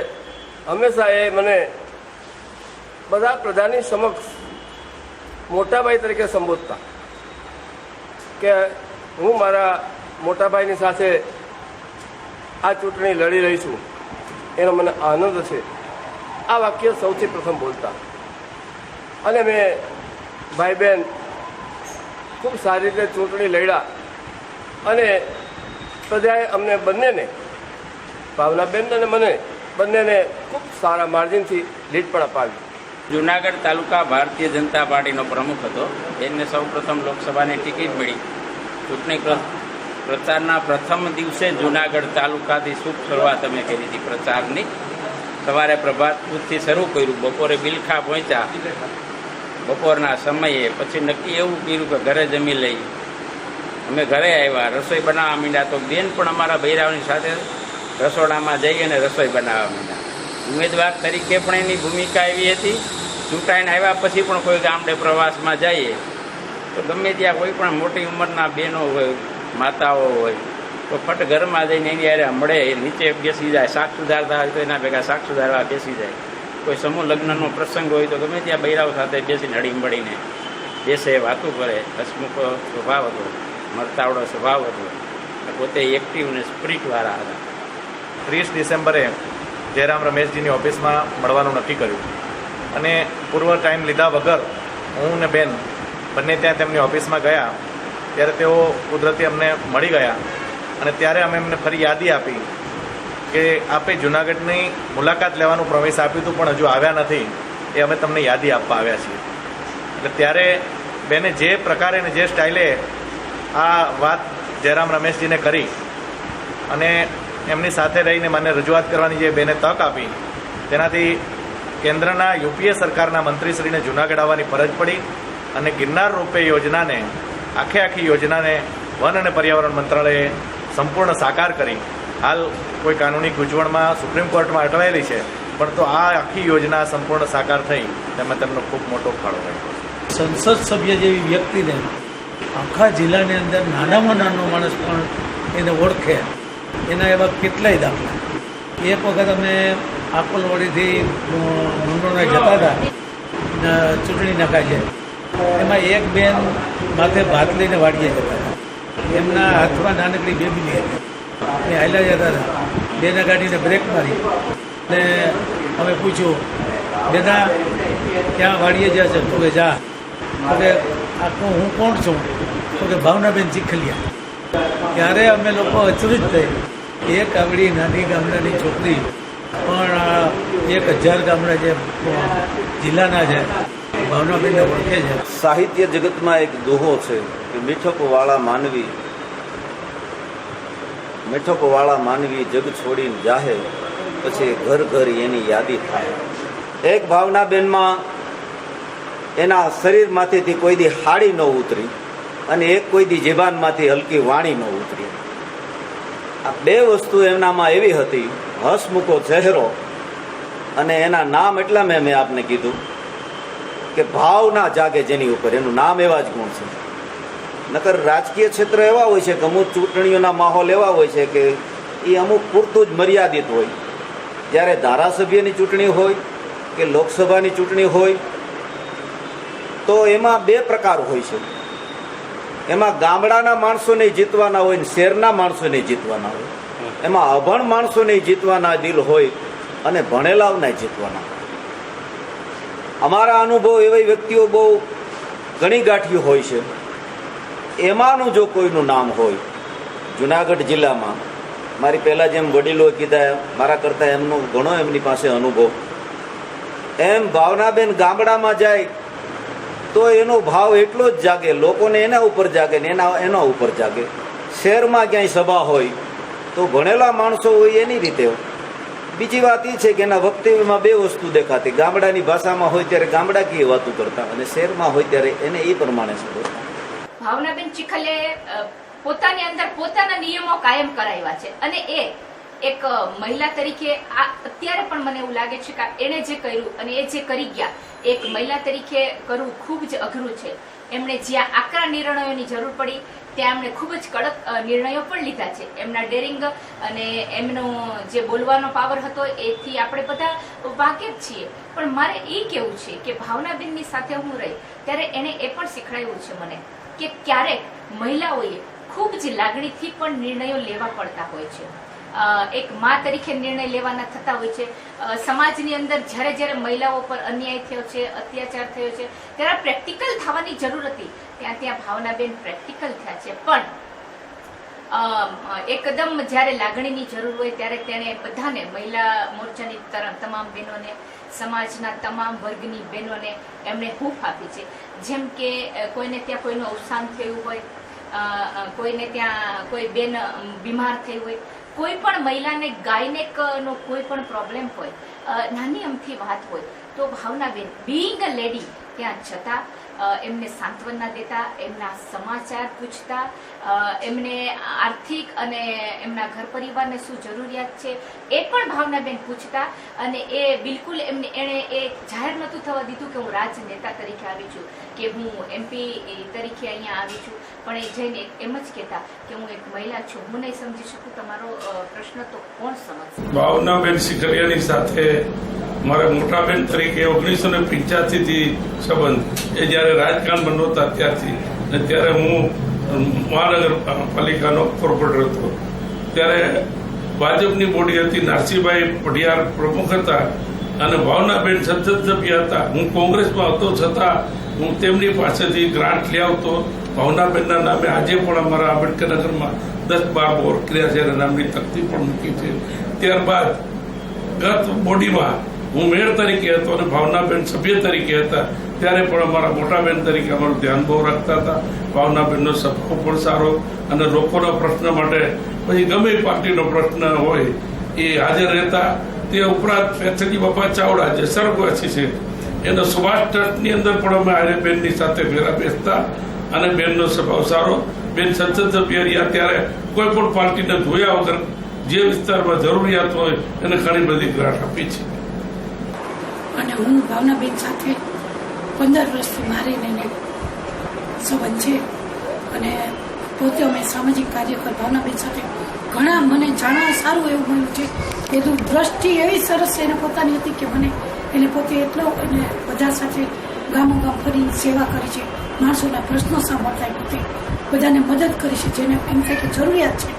હંમેશા એ મને બધા પ્રજાની સમક્ષ મોટાભાઈ તરીકે સંબોધતા કે હું મારા મોટાભાઈની સાથે આ ચૂંટણી લડી રહી છું, એનો મને આનંદ છે. આ વાક્ય સૌથી પ્રથમ બોલતા. અને મેં ભાઈ બહેન ખૂબ સારી રીતે ચૂંટણી લડ્યા અને પ્રજાએ અમને બંનેને, ભાવનાબેન અને મને બંનેને ખૂબ સારા માર્જિનથી લીડ પણ અપાવી. જૂનાગઢ તાલુકા ભારતીય જનતા પાર્ટીનો પ્રમુખ હતો. એને સૌ પ્રથમ લોકસભાની ટિકિટ મળી. ચૂંટણી પ્રચારના પ્રથમ દિવસે જૂનાગઢ તાલુકાથી શુભ શરૂઆત અમે કરી હતી પ્રચારની. સવારે પ્રભાત પૂજથી શરૂ કર્યું, બપોરે બિલખા પહોંચ્યા. બપોરના સમયે પછી નક્કી એવું કર્યું કે ઘરે જમી લઈ. અમે ઘરે આવ્યા, રસોઈ બનાવવા માંડ્યા. તો બેન પણ અમારા બૈરાઓની સાથે રસોડામાં જઈ અને રસોઈ બનાવવા માંડ્યા. ઉમેદવાર તરીકે પણ એની ભૂમિકા એવી હતી. ચૂંટાઈને આવ્યા પછી પણ કોઈ ગામડે પ્રવાસમાં જઈએ તો ગમે ત્યાં કોઈ પણ મોટી ઉંમરના બહેનો હોય, માતાઓ હોય તો ફટ ઘરમાં જઈને એની યારે મળે, નીચે બેસી જાય. શાક સુધારતા હોય તો એના ભેગા શાક સુધારવા બેસી જાય. કોઈ સમૂહ લગ્નનો પ્રસંગ હોય તો ગમે ત્યાં બૈરાઓ સાથે બેસીને હળી મળીને બેસે, વાતું કરે. હસમુખો સ્વભાવ હતો, મળતાવડો સ્વભાવ હતો. પોતે એક્ટિવ અને સ્પિરિટવાળા હતા. 30 ડિસેમ્બરે જયરામ રમેશજીની ઓફિસમાં મળવાનું નક્કી કર્યું અને પૂર્વ ટાઈમ લીધા વગર હું ને બેન બંને ત્યાં તેમની ઓફિસમાં ગયા. ત્યારે તેઓ કુદરતી અમને મળી ગયા અને ત્યારે અમે એમને ફરી યાદી આપી કે આપે જૂનાગઢની મુલાકાત લેવાનું પ્રોમિસ આપ્યું હતું પણ હજુ આવ્યા નથી, એ અમે તમને યાદી આપવા આવ્યા છીએ. એટલે ત્યારે બેને જે પ્રકારે અને જે સ્ટાઇલે આ વાત જયરામ રમેશજીને કરી અને એમની સાથે રહીને મને રજૂઆત કરવાની જે બેને તક આપી તેનાથી કેન્દ્રના યુપીએ સરકારના મંત્રીશ્રીને જૂનાગઢ આવવાની ફરજ પડી અને ગિરનાર રોપવે યોજનાને આખી યોજનાને વન અને પર્યાવરણ મંત્રાલયે સંપૂર્ણ સાકાર કરી હાલ કોઈ કાનૂની ગૂંચવણમાં સુપ્રીમ કોર્ટમાં અટવાયેલી છે, પણ તો આ આખી યોજના સંપૂર્ણ સાકાર થઈ તેમાં તેમનો ખૂબ મોટો ફાળો રહ્યો. સંસદ સભ્ય જેવી વ્યક્તિને આખા જિલ્લાની અંદર નાનામાં નાનો માણસ પણ એને ઓળખે એના એવા કેટલાય દાખલા. એક વખત અમે આકોલવાડીથી મુંડોના જતા હતા ચૂંટણી નાકા છે, એમાં એક બેન માથે ભાત લઈને વાડીએ જતા હતા. એમના હાથમાં નાનકડી બેબી હતી, એ હાલ્યા જતા હતા. બેને ગાડીને બ્રેક મારી અને અમે પૂછ્યું, બેના ક્યાં વાડીએ જાય છે? તો કે જા. તો કે આખું હું કોણ છું? તો કે ભાવનાબેન ચીખલિયા. ત્યારે અમે લોકો અચૂરિત થઈ, એક આવડી નાની ગામડાની છોકરી પણ 1000 ગામડા જે જિલ્લાના છે ભાવનાબેનને ઓળખે છે. સાહિત્ય જગતમાં એક દોહો છે કે મીઠપવાળા માનવી જગ છોડીને જાહે, પછી ઘર ઘર એની યાદી થાય. એક ભાવનાબેનમાં એના શરીરમાંથી કોઈ દી હાડી ન ઉતરી અને એક કોઈ દી જીભાનમાંથી હલકી વાણી ન ઉતરી. આ બે વસ્તુ એમનામાં એવી હતી, હસમુખો ચહેરો અને એના નામ એટલા મેં આપને કીધું કે ભાવ ના જાગે જેની ઉપર, એનું નામ એવા જ ગુણ છે. નકર રાજકીય ક્ષેત્ર એવા હોય છે કે અમુક ચૂંટણીઓના માહોલ એવા હોય છે કે એ અમુક પૂરતું જ મર્યાદિત હોય. જ્યારે ધારાસભ્યની ચૂંટણી હોય કે લોકસભાની ચૂંટણી હોય તો એમાં બે પ્રકાર હોય છે. એમાં ગામડાના માણસોને જીતવાના હોય ને શહેરના માણસોને જીતવાના હોય. એમાં અભણ માણસોને જીતવાના દિલ હોય અને ભણેલાઓને જીતવાના હોય. અમારા અનુભવ એવી વ્યક્તિઓ બહુ ઘણી ગાંઠિયું હોય છે. એમાંનું જો કોઈનું નામ હોય જુનાગઢ જિલ્લામાં, મારી પહેલાં જેમ વડીલોએ કીધા મારા કરતાં એમનો ઘણો એમની પાસે અનુભવ, એમ ભાવનાબેન ગામડામાં જાય તો એનો ભાવ એટલો જ જાગે, લોકોને એના ઉપર જાગે ને એના ઉપર જાગે. શહેરમાં ક્યાંય સભા હોય તો ભણેલા માણસો હોય એની રીતે. બીજી વાત એ છે કે એના વક્તવ્યમાં બે વસ્તુ દેખાતી, ગામડાની ભાષામાં હોય ત્યારે ગામડાકીય વાતો કરતા અને શહેરમાં હોય ત્યારે એને એ પ્રમાણે બોલતા. ભાવનાબેન ચીખલિયાએ પોતાની અંદર પોતાના નિયમો કાયમ કરાવ્યા છે અને એ એક મહિલા તરીકે આ અત્યારે પણ મને એવું લાગે છે કે એને જે કર્યું અને એ જે કરી ગયા એક મહિલા તરીકે કરવું ખૂબ જ અઘરું છે. એમણે જ્યાં આકરા નિર્ણયોની જરૂર પડી ત્યાં એમણે ખૂબ જ કડક નિર્ણયો પણ લીધા છે. એમના ડેરિંગ અને એમનો જે બોલવાનો પાવર હતો એથી આપણે બધા વાકેફ છીએ. પણ મારે એ કહેવું છે કે ભાવનાબેનની સાથે હું રહી ત્યારે એને એ પણ શીખડાયું છે મને કે ક્યારેક મહિલાઓએ ખૂબ જ લાગણીથી પણ નિર્ણયો લેવા પડતા હોય છે. એક મા તરીકે નિર્ણય લેવાના થતા હોય છે. સમાજની અંદર જ્યારે જ્યારે મહિલાઓ પર અન્યાય થયો છે, અત્યાચાર થયો છે, ત્યારે પ્રેક્ટિકલ થવાની જરૂર હતી. ત્યાં ભાવનાબેન પ્રેક્ટિકલ થયા છે. પણ એકદમ જ્યારે લાગણીની જરૂર હોય ત્યારે તેને બધાને, મહિલા મોરચાની તમામ બહેનોને, સમાજના તમામ વર્ગની બહેનોને એમણે હૂંફ આપી છે. જેમ કે કોઈને ત્યાં કોઈનું અવસાન થયું હોય, કોઈને ત્યાં કોઈ બેન બીમાર થઈ હોય, કોઈ પણ મહિલાને ગાયનેકનો કોઈ પણ પ્રોબ્લેમ હોય, નાની અમથી વાત હોય તો ભાવનાબેન બીઈંગ અ લેડી ત્યાં જતા એમને સાંત્વના દેતા, એમના સમાચાર પૂછતા, એમને આર્થિક અને એમના ઘર પરિવારને શું જરૂરિયાત છે એ પણ ભાવનાબેન પૂછતા. અને એ બિલકુલ એણે એ જાહેર નહોતું થવા દીધું કે હું રાજનેતા તરીકે આવી છું કે હું MP તરીકે અહીંયા આવી છું, પણ એ જઈને એમ જ કહેતા કે હું એક મહિલા છું, હું નહીં સમજી શકું તમારો પ્રશ્ન તો કોણ સમજશે. ભાવનાબેન ચીખલિયાની સાથે મારા મોટા બેન તરીકે 1985 થી સંબંધ, એ જયારે રાજકારણ બનતા ત્યારથી, અને ત્યારે હું મહાનગરપાલિકાનો કોર્પોરેટર હતો. ત્યારે ભાજપની બોડી હતી, નરસિંહભાઈ પઢિયાર પ્રમુખ હતા અને ભાવનાબેન સંસદ સભ્ય હતા. હું કોંગ્રેસમાં હતો છતાં હું તેમની પાસેથી ગ્રાન્ટ લઈ આવતો. ભાવનાબેનના નામે આજે પણ અમારા આંબેડકરનગરમાં 10-12 બોર કર્યા છે અને નામની તકતી પણ મૂકી છે. ત્યારબાદ ગત બોડીમાં હું મેયર તરીકે હતો અને ભાવનાબેન સભ્ય તરીકે હતા. ત્યારે પણ અમારા મોટા બેન તરીકે અમારું ધ્યાન બહુ રાખતા હતા. ભાવનાબેનનો સ્વભાવ પણ સારો અને લોકોના પ્રશ્ન માટે પછી ગમે પાર્ટીનો પ્રશ્ન હોય એ હાજર રહેતા. તે ઉપરાંત ફેથલી બાપા ચાવડા જે સ્વર્ગવાસી છે એનો સુભાષ ટ્રસ્ટની અંદર પણ અમે આર્ય બેનની સાથે ભેરા બેસતા અને બેનનો સ્વભાવ સારો. બેન સંસદ સભ્ય રહ્યા ત્યારે કોઈ પણ પાર્ટીને જોયા વગર જે વિસ્તારમાં જરૂરિયાત હોય એને ઘણી બધી ગ્રાન્ટ આપી છે. અને હું ભાવનાબેન સાથે 15 વર્ષથી મારી એને સંબંધ છે અને પોતે અમે સામાજિક કાર્યકર ભાવનાબેન સાથે ઘણા મને જાણવા સારું એવું મળ્યું છે. એનું દ્રષ્ટિ એવી સરસ એને પોતાની હતી કે મને એને પોતે એટલો અને બધા સાથે ગામો ગામ ફરીને સેવા કરી છે. માણસોના પ્રશ્નો સાંભળતા પોતે બધાને મદદ કરી છે. જેને એમ થાય કે જરૂરિયાત છે,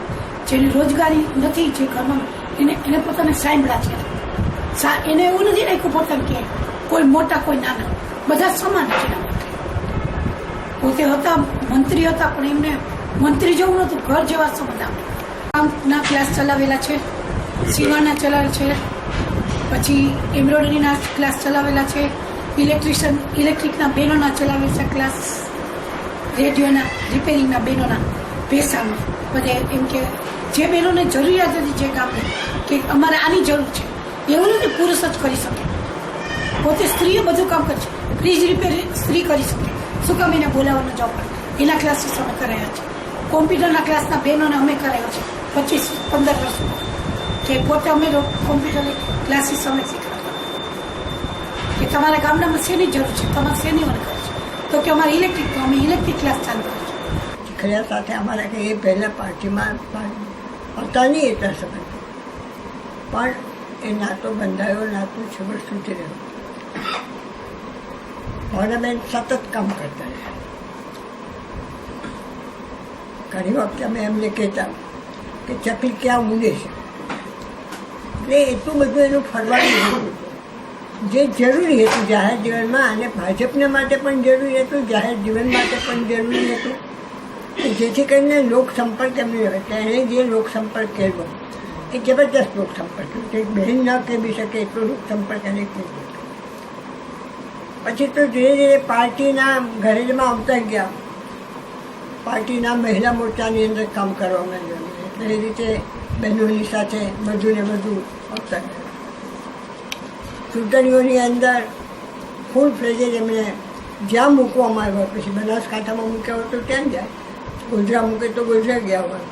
જેને રોજગારી નથી, જે ઘરમાં એને પોતાને સાંભળ્યા છે. એને એવું નથી રાખ્યું પોતાને કે કોઈ મોટા કોઈ નાના, બધા સમાન છે. પોતે હતા મંત્રી હતા પણ એમને મંત્રી જેવું નહોતું, ઘર જેવા સંબંધ. કામના ક્લાસ ચલાવેલા છે, સીવણના ચલાવેલા છે, પછી એમ્બ્રોઇડરીના ક્લાસ ચલાવેલા છે, ઇલેક્ટ્રિકના બહેનોના ચલાવેલા છે ક્લાસ, રેડિયોના રિપેરિંગના બહેનોના ભેસામાં બધે. એમ કે જે બહેનોને જરૂરિયાત હતી જે કામની કે અમારે આની જરૂર છે, એવું નથી પુરુષ જ કરી શકે. પોતે સ્ત્રીએ બધું કામ કરે છે. ફ્રીજ રિપેર સ્ત્રી કરી શકે. શું કામ એને બોલાવવાનો જવાબ પડે? એના ક્લાસીસ અમે કરાયા છે. કોમ્પ્યુટરના ક્લાસના બહેનોને અમે કરાયો છે 25-15 વર્ષ કે પોતે અમે કોમ્પ્યુટર ક્લાસીસ અમે શીખવાડતા કે તમારા ગામડામાં શેની જરૂર છે, તમારે શેની વર્ક કરે છે, તો કે અમારે ઇલેક્ટ્રિક, તો અમે ઇલેક્ટ્રિક ક્લાસ ચાલુ કરીએ છીએ. ખરા સાથે અમારા કંઈ પહેલાં પાર્ટીમાં હતા નહીં એટલા સમય, પણ એ નાતો બંધાયો, નાતું છબર સુધી રહ્યો. ભાવનાબેન સતત કામ કરતા રહ્યા. ઘણી વખતે અમે એમને કહેતા કે ચકલી ક્યાં ઊંડે છે. એટલે એટલું બધું એનું ફરવાનું હતું જે જરૂરી હતું જાહેર જીવનમાં, અને ભાજપને માટે પણ જરૂરી હતું, જાહેર જીવન માટે પણ જરૂરી હતું. જેથી કરીને લોકસંપર્ક એમની હોય. તેણે જે લોકસંપર્ક કર્યો એ જબરદસ્ત લોકસંપર્ક. એક બહેન ન કહેવી શકે એટલો લોકસંપર્ક એને કર્યો. પછી તો ધીરે ધીરે પાર્ટીના ઘરેમાં આવતા ગયા, પાર્ટીના મહિલા મોરચાની અંદર કામ કરવા માંડ્યું. એટલે એ રીતે બહેનોની સાથે બધું ને બધું આવતા ગયા. ચૂંટણીઓની અંદર ફૂલ ફ્લેજેજ એમને જ્યાં મૂકવામાં આવ્યો, પછી બનાસકાંઠામાં મૂક્યા હોય તો ત્યાં જાય, ગોધરા મૂકે તો ગોધરા ગયા હોય,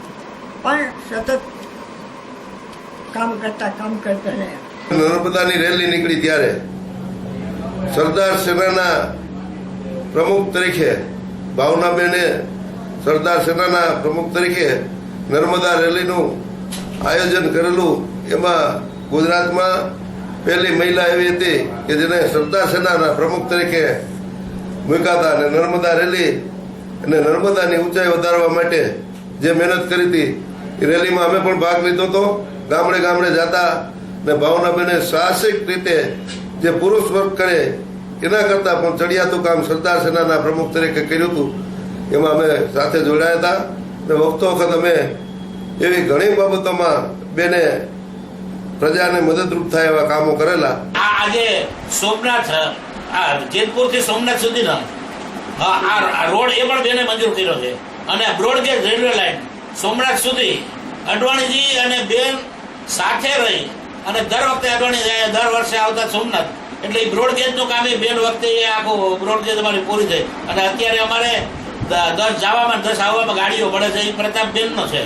પણ સતત કામ કરતા રહ્યા. નર્મદાની રેલી નીકળી ત્યારે સરદાર સેનાના પ્રમુખ તરીકે ભાવનાબેને સરદાર સેનાના પ્રમુખ તરીકે નર્મદા રેલીનું આયોજન કરેલું. એમાં ગુજરાતમાં પહેલી મહિલા એવી હતી કે જેને સરદાર સેનાના પ્રમુખ તરીકે મૂક્યા હતા. અને નર્મદા રેલી અને નર્મદાની ઊંચાઈ વધારવા માટે જે મહેનત કરી હતી એ રેલીમાં અમે પણ ભાગ લીધો હતો. ગામડે ગામડે જતા ને ભાવનાબેને સાહસિક રીતે જે પુરુષ વર્ગ કરે એના કરતાં પણ ચડિયાતું કામ સરદાર સેનાના પ્રમુખ તરીકે કર્યું હતું. એમાં અમે સાથે જોડાયા હતા ને વખતો વખત અમે એવી ઘણી બાબતોમાં બેને પ્રજાને મદદરૂપ થાય એવા કામો કરેલા. આજે સોમનાથ, જેતપુર થી સોમનાથ સુધીનો આ રોડ એ પણ બેને મંજૂર કર્યો છે. અને બ્રોડગેજ રેલવે લાઈન સોમનાથ સુધી અડવાણીજી અને બેન સાથે રહી અને દર વખતે અડવાણી દર વર્ષે આવતા સોમનાથ, એટલે બ્રોડગેજનું કામ એ બેન વખતે એ આખું બ્રોડગેજ અમારી પૂરી થઈ. અને અત્યારે અમારે 10 જવામાં 10 આવવામાં ગાડીઓ મળે છે એ પ્રતાપબેનનો છે.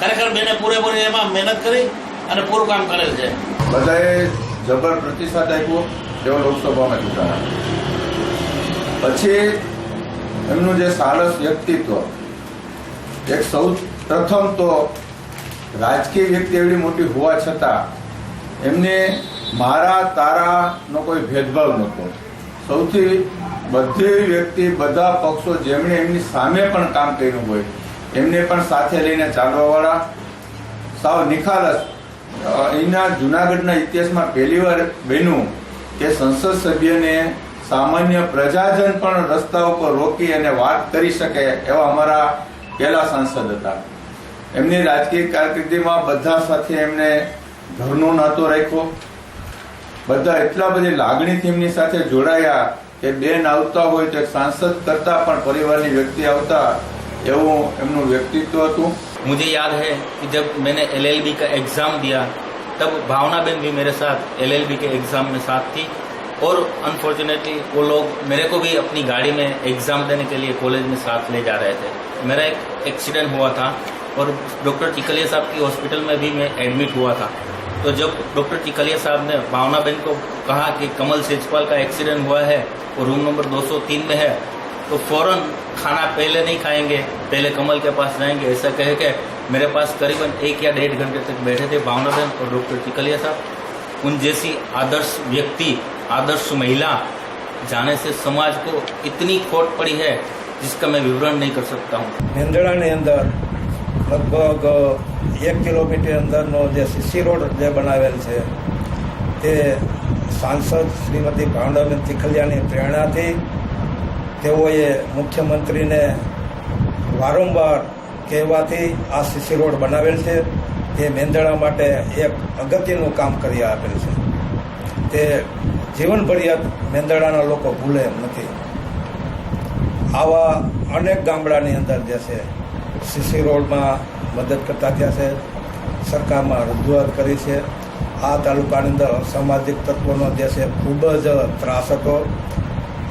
ખરેખર બેને પૂરેપૂરી એમાં મહેનત કરી અને પૂરું કામ કરેલ છે. બધાએ જબર પ્રતિસાદ આપ્યો તેઓ લોકસભામાં ચૂંટાયા. પછી એમનું જે સારસ વ્યક્તિત્વ, એક સૌ પ્રથમ તો રાજકીય વ્યક્તિ એવડી મોટી હોવા છતાં એમને મારા તારાનો કોઈ ભેદભાવ નહોતો. સૌથી બધી વ્યક્તિ, બધા પક્ષો જેમણે એમની સામે પણ કામ કર્યું હોય એમને પણ સાથે લઈને ચાલવાવાળા, સાવ નિખાલસ. અહીંના જુનાગઢના ઇતિહાસમાં પહેલી વાર બન્યું કે સંસદ સભ્યને સામાન્ય પ્રજાજન પણ રસ્તા ઉપર રોકી અને વાત કરી શકે એવા અમારા પહેલા સાંસદ હતા. એમની રાજકીય કારકિર્દીમાં બધા સાથે એમને ઘરનો નાતો રાખ્યો. બધા એટલા બધી લાગણીથી એમની સાથે જોડાયા કે બેન આવતા હોય તો એક सांसद કરતા પણ પરિવારની વ્યક્તિ આવતા એવું એમનું વ્યક્તિત્વ હતું. मुझे याद है कि जब मैंने LLB का एग्ज़ाम दिया तब भावना बहन भी मेरे साथ LLB के एग्ज़ाम में साथ थी और अनफॉर्चुनेटली वो लोग मेरे को भी अपनी गाड़ी में एग्ज़ाम देने के लिए कॉलेज में साथ ले जा रहे थे. मेरा एक एक्सीडेंट हुआ था और डॉक्टर चिकलिया साहब की हॉस्पिटल में भी मैं एडमिट हुआ था. तो जब डॉक्टर चिकलिया साहब ने भावना बहन को कहा कि कमल सेजपाल का एक्सीडेंट हुआ है और रूम नंबर 203 में है, तो फौरन खाना पहले नहीं खाएंगे, पहले कमल के पास जाएंगे, ऐसा कह के मेरे पास करीबन 1 या 1.5 घंटे तक बैठे थे भावना बहन और डॉक्टर चिकलिया साहब. उन जैसी आदर्श व्यक्ति, आदर्श महिला जाने से समाज को इतनी खोट पड़ी है जिसका मैं विवरण नहीं कर सकता हूँ. મેંદડાની અંદર લગભગ 1 કિલોમીટર અંદરનો જે સીસી રોડ જે બનાવેલ છે તે સાંસદ શ્રીમતી ભાવનાબેન ચીખલિયાની પ્રેરણાથી તેઓએ મુખ્યમંત્રીને વારંવાર કહેવાથી આ સીસી રોડ બનાવેલ છે. તે મેંદડા માટે એક અગત્યનું કામ કરી આપેલ છે. તે જીવનભરિયાત મેંદડાના લોકો ભૂલે એમ નથી. આવા અનેક ગામડાની અંદર જે છે સીસી રોડમાં મદદ કરતા થયા છે. સરકારમાં રજૂઆત કરી છે. આ તાલુકાની અંદર અસામાજિક તત્વોનો જે છે ખૂબ જ ત્રાસ હતો.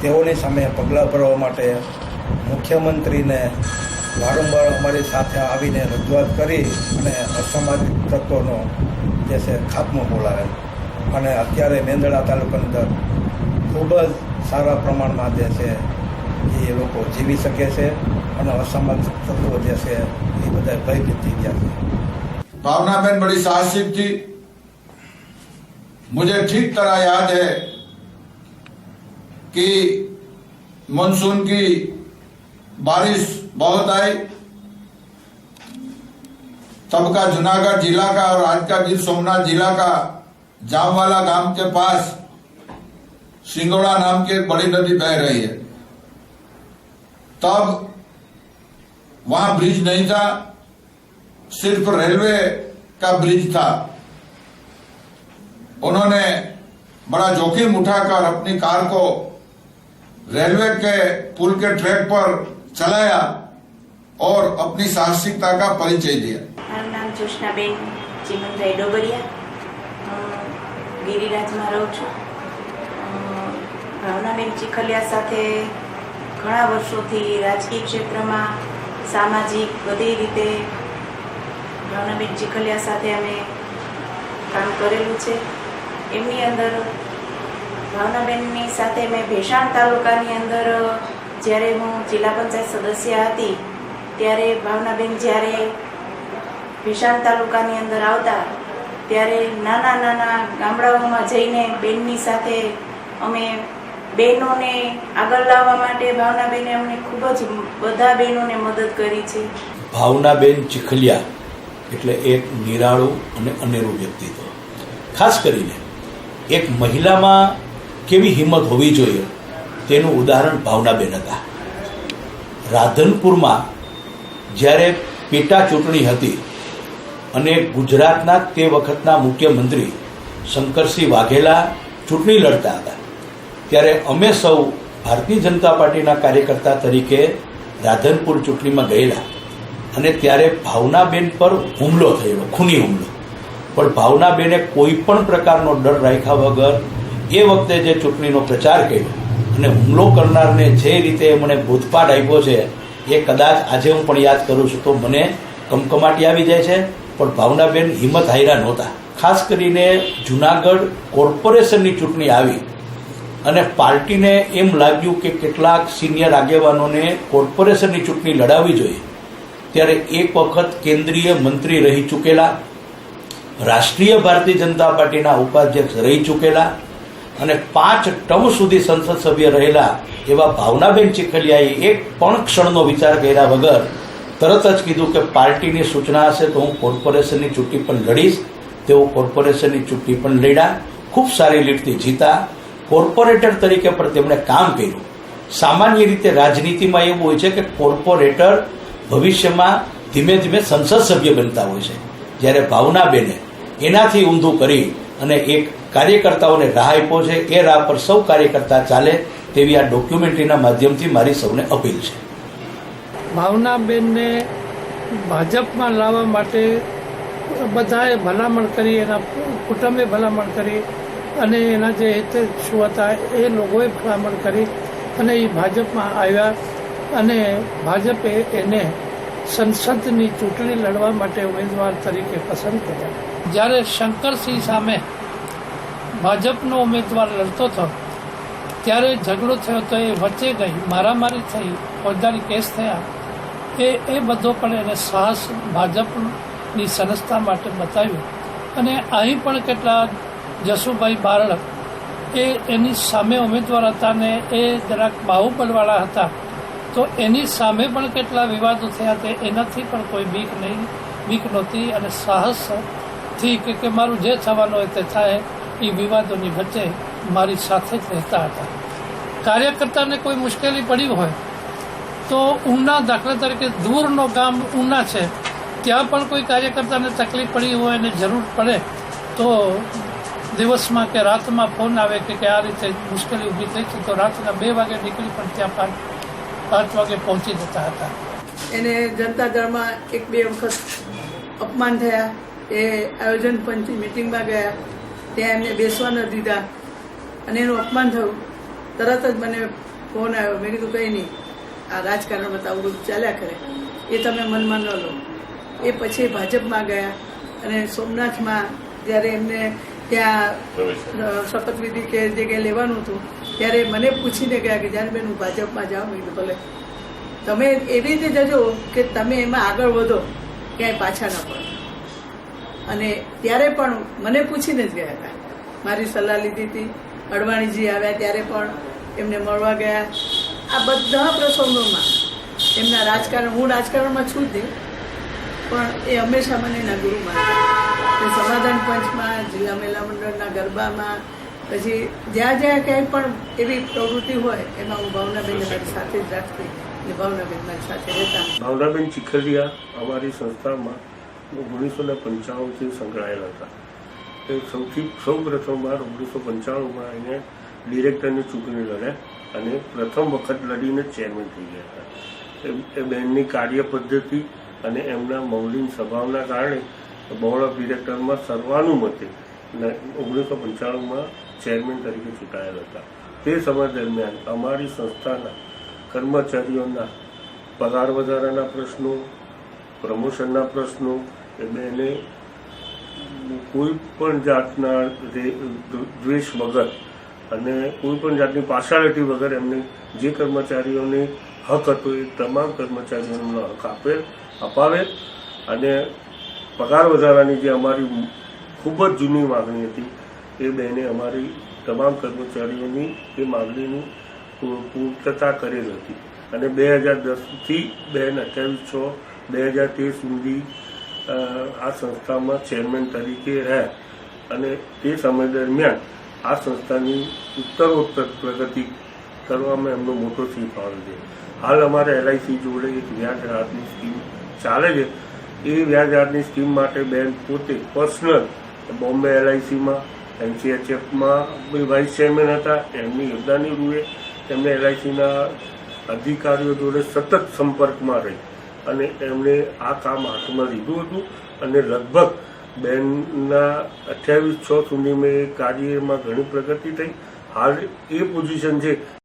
તેઓની સામે પગલાં ભરવા માટે મુખ્યમંત્રીને વારંવાર અમારી સાથે આવીને રજૂઆત કરી અને અસામાજિક તત્વોનો જે છે ખાત્મો બોલાવે અને અત્યારે મેંદડા તાલુકાની અંદર ખૂબ જ સારા પ્રમાણમાં જે છે એ લોકો જીવી શકે છે અને અસામાજિક તત્વો જે છે એ બધા ભયભીત થઈ ગયા છે. भावना बहन बड़ी साहसिक थी. मुझे ठीक तरह याद है कि मानसून की बारिश बहुत आई. तब का जूनागढ़ जिला का और आज का गिर सोमनाथ जिला का जामवाला गांव के पास सिंगोड़ा नाम की एक बड़ी नदी बह रही है. तब वहां ब्रिज नहीं था, सिर्फ रेलवे का ब्रिज था. उन्होंने बड़ा जोखिम उठाकर अपनी कार को रेलवे के पुल के ट्रैक पर चलाया और अपनी साहसिकता का परिचय दिया. મારું નામ જોશનાબેન ચીમનભાઈ ડોબરિયા. ગિરિરાજમાં રહું છું. ભાવનાબેન ચીખલિયા સાથે ઘણા વર્ષોથી રાજકીય ક્ષેત્રમાં સામાજિક બધી રીતે ભાવનાબેન ચીખલિયા સાથે અમે કામ કરેલું છે. એમની અંદર ભાવનાબેનની સાથે મેં ભેસાણ તાલુકાની અંદર જ્યારે હું જિલ્લા પંચાયત સદસ્ય હતી ત્યારે ભાવનાબેન જ્યારે ભેસાણ તાલુકાની અંદર આવતા ત્યારે નાના નાના ગામડાઓમાં જઈને બેનની સાથે અમે બહેનોને આગળ લાવવા માટે ભાવનાબેને અમને ખૂબ જ બધા બહેનોને મદદ કરી છે. ભાવનાબેન ચીખલિયા એટલે એક નિરાળું અને અનેરું વ્યક્તિત્વ. ખાસ કરીને એક મહિલામાં કેવી હિંમત હોવી જોઈએ તેનું ઉદાહરણ ભાવનાબેન હતા. રાધનપુરમાં જ્યારે પેટા ચૂંટણી હતી અને ગુજરાતના તે વખતના મુખ્યમંત્રી શંકરસિંહ વાઘેલા ચૂંટણી લડતા હતા ત્યારે અમે સૌ ભારતીય જનતા પાર્ટીના કાર્યકર્તા તરીકે રાધનપુર ચૂંટણીમાં ગયેલા અને ત્યારે ભાવનાબેન પર હુમલો થયેલો, ખૂની હુમલો. પણ ભાવનાબેને કોઈ પણ પ્રકારનો ડર રાખ્યા વગર એ વખતે જે ચૂંટણીનો પ્રચાર કર્યો અને હુમલો કરનારને જે રીતે મને બોધપાઠ આપ્યો છે એ કદાચ આજે હું પણ યાદ કરું છું તો મને કમકમાટી આવી જાય છે. પણ ભાવનાબેન હિંમત હાર્યા નહોતા. ખાસ કરીને જુનાગઢ કોર્પોરેશનની ચૂંટણી આવી અને પાર્ટીને એમ લાગ્યું કે કેટલાક સિનિયર આગેવાનોને કોર્પોરેશનની ચૂંટણી લડાવવી જોઈએ ત્યારે એક વખત કેન્દ્રીય મંત્રી રહી ચૂકેલા, રાષ્ટ્રીય ભારતીય જનતા પાર્ટીના ઉપાધ્યક્ષ રહી ચૂકેલા અને 5 ટર્મ સુધી સંસદ સભ્ય રહેલા એવા ભાવનાબેન ચીખલિયાએ એક પણ ક્ષણનો વિચાર કર્યા વગર તરત જ કીધું કે પાર્ટીની સૂચના હશે તો હું કોર્પોરેશનની ચૂંટણી પણ લડીશ. તેઓ કોર્પોરેશનની ચૂંટણી પણ લડ્યા, ખૂબ સારી લીડથી જીતા. કોર્પોરેટર તરીકે પણ તેમણે કામ કર્યું. સામાન્ય રીતે રાજનીતિમાં એવું હોય છે કે કોર્પોરેટર ભવિષ્યમાં ધીમે ધીમે સંસદ સભ્ય બનતા હોય છે, જ્યારે ભાવનાબેને એનાથી ઊંધું કરી અને એક કાર્યકર્તાઓને રાહ આપ્યો છે. એ રાહ પર સૌ કાર્યકર્તા ચાલે તેવી આ ડોક્યુમેન્ટરીના માધ્યમથી મારી સૌને અપીલ છે. ભાવનાબેનને ભાજપમાં લાવવા માટે બધાએ ભલામણ કરી, એના કુટુંબે ભલામણ કરી અને એના જે હિતેચ્છુ હતા એ લોકોએ ભલામણ કરી અને એ ભાજપમાં આવ્યા અને ભાજપે એને સંસદની ચૂંટણી લડવા માટે ઉમેદવાર તરીકે પસંદ કર્યા. જ્યારે શંકરસિંહ સામે ભાજપનો ઉમેદવાર લડતો હતો ત્યારે ઝઘડો થયો તો એ વચ્ચે ગઈ, મારામારી થઈ, ફોજદારી કેસ થયા. એ બધો પણ એને સાહસ ભાજપની સંસ્થા માટે બતાવ્યું. અને અહીં પણ કેટલા જસુભાઈ બારડ એની સામે ઉમેદવાર હતા ને એ જરાક બાહુબળવાળા હતા, તો એની સામે પણ કેટલા વિવાદો થયા તે એનાથી પણ કોઈ બીક નહોતી અને સાહસથી કે મારું જે થવાનું હોય તે થાય એ વિવાદોની વચ્ચે મારી સાથે જ રહેતા હતા. કાર્યકર્તાને કોઈ મુશ્કેલી પડી હોય તો ઉના, દાખલા તરીકે દૂરનો ગામ ઉના છે, ત્યાં પણ કોઈ કાર્યકર્તાને તકલીફ પડી હોય અને જરૂર પડે તો દિવસમાં કે રાતમાં ફોન આવે કે આ રીતે મુશ્કેલી ઊભી થઈ છે, તો રાતના 2 વાગે નીકળી પણ ત્યાં 5 વાગે પહોંચી જતા હતા. એને જનતા દળમાં 1-2 વખત અપમાન થયા. એ આયોજન પંચની મિટિંગમાં ગયા, ત્યાં એમને બેસવા ન દીધા અને એનું અપમાન થયું. તરત જ મને ફોન આવ્યો. મેં કીધું કંઈ નહીં, આ રાજકારણ બતાવું બધું ચાલ્યા કરે, એ તમે મનમાં ન લો. એ પછી ભાજપમાં ગયા અને સોમનાથમાં જ્યારે એમને ત્યાં શપથવિધિ કે જે કંઈ લેવાનું હતું ત્યારે મને પૂછીને ગયા કે જ્યારે બેન હું ભાજપમાં જાઉં. મેં કીધું ભલે, તમે એવી રીતે જજો કે તમે એમાં આગળ વધો, ક્યાંય પાછા ન પડો. અને ત્યારે પણ મને પૂછીને જ ગયા હતા, મારી સલાહ લીધી હતી. અડવાણીજી આવ્યા ત્યારે પણ એમને મળવા ગયા. આ બધા પ્રસંગોમાં એમના રાજકારણ, હું રાજકારણમાં છું જ નહીં, પણ એ હંમેશા મને એના ગુરુ માનતા. સમાધાન પંચમાં, જિલ્લા મહિલા મંડળના ગરબામાં, પછી જ્યાં જ્યાં ક્યાંય પણ એવી પ્રવૃત્તિ હોય એમાં હું ભાવનાબેનને મારી સાથે જ રાખતી અને ભાવનાબેન મારી સાથે રહેતા. ભાવનાબેન ચીખલિયા અમારી સંસ્થામાં 1995થી સંકળાયેલા હતા. એ સૌ પ્રથમવાર 1995માં એને ડિરેક્ટરની ચૂંટણી લડ્યા અને પ્રથમ વખત લડીને ચેરમેન થઈ ગયા હતા. એ બેનની કાર્ય પદ્ધતિ અને એમના મૌલિક સ્વભાવના કારણે બોર્ડ ઓફ ડિરેક્ટરમાં સર્વાનુમતે 1995માં ચેરમેન તરીકે ચૂંટાયેલા હતા. તે સમય દરમિયાન અમારી સંસ્થાના કર્મચારીઓના પગાર વધારાના પ્રશ્નો, પ્રમોશનના પ્રશ્નો, એ બેને કોઈ પણ જાતના દ્વેષ વગર અને કોઈ પણ જાતની પાર્શાલિટી વગર એમને જે કર્મચારીઓને હક હતો એ તમામ કર્મચારીઓનો હક અપાવે અને પગાર વધારાની જે અમારી ખૂબ જ જૂની માગણી હતી એ બેને અમારી તમામ કર્મચારીઓની એ માગણીની પૂર્તતા કરેલ હતી. અને 2010થી 2013 સુધી આ સંસ્થામાં ચેરમેન તરીકે રહ્યા અને તે સમય દરમિયાન આ સંસ્થાની ઉત્તરોત્તર પ્રગતિ કરવામાં એમનો મોટો ફાળો છે. હાલ અમારે LIC જોડે એક વ્યાજ રાહતની સ્કીમ ચાલે છે. એ વ્યાજ રાહતની સ્કીમ માટે બેન પોતે પર્સનલ બોમ્બે LICમાં, NCHFમાં વાઇસ ચેરમેન હતા. એમની યોગદાનની રૂએ એમને LICના અધિકારીઓ જોડે સતત સંપર્કમાં રહી અને એમણે આ કામ હાથમાં લીધું હતું અને લગભગ બેનના 28/6 સુધીમાં એ કાર્યમાં ઘણી પ્રગતિ થઈ. હાલ એ પોઝિશન છે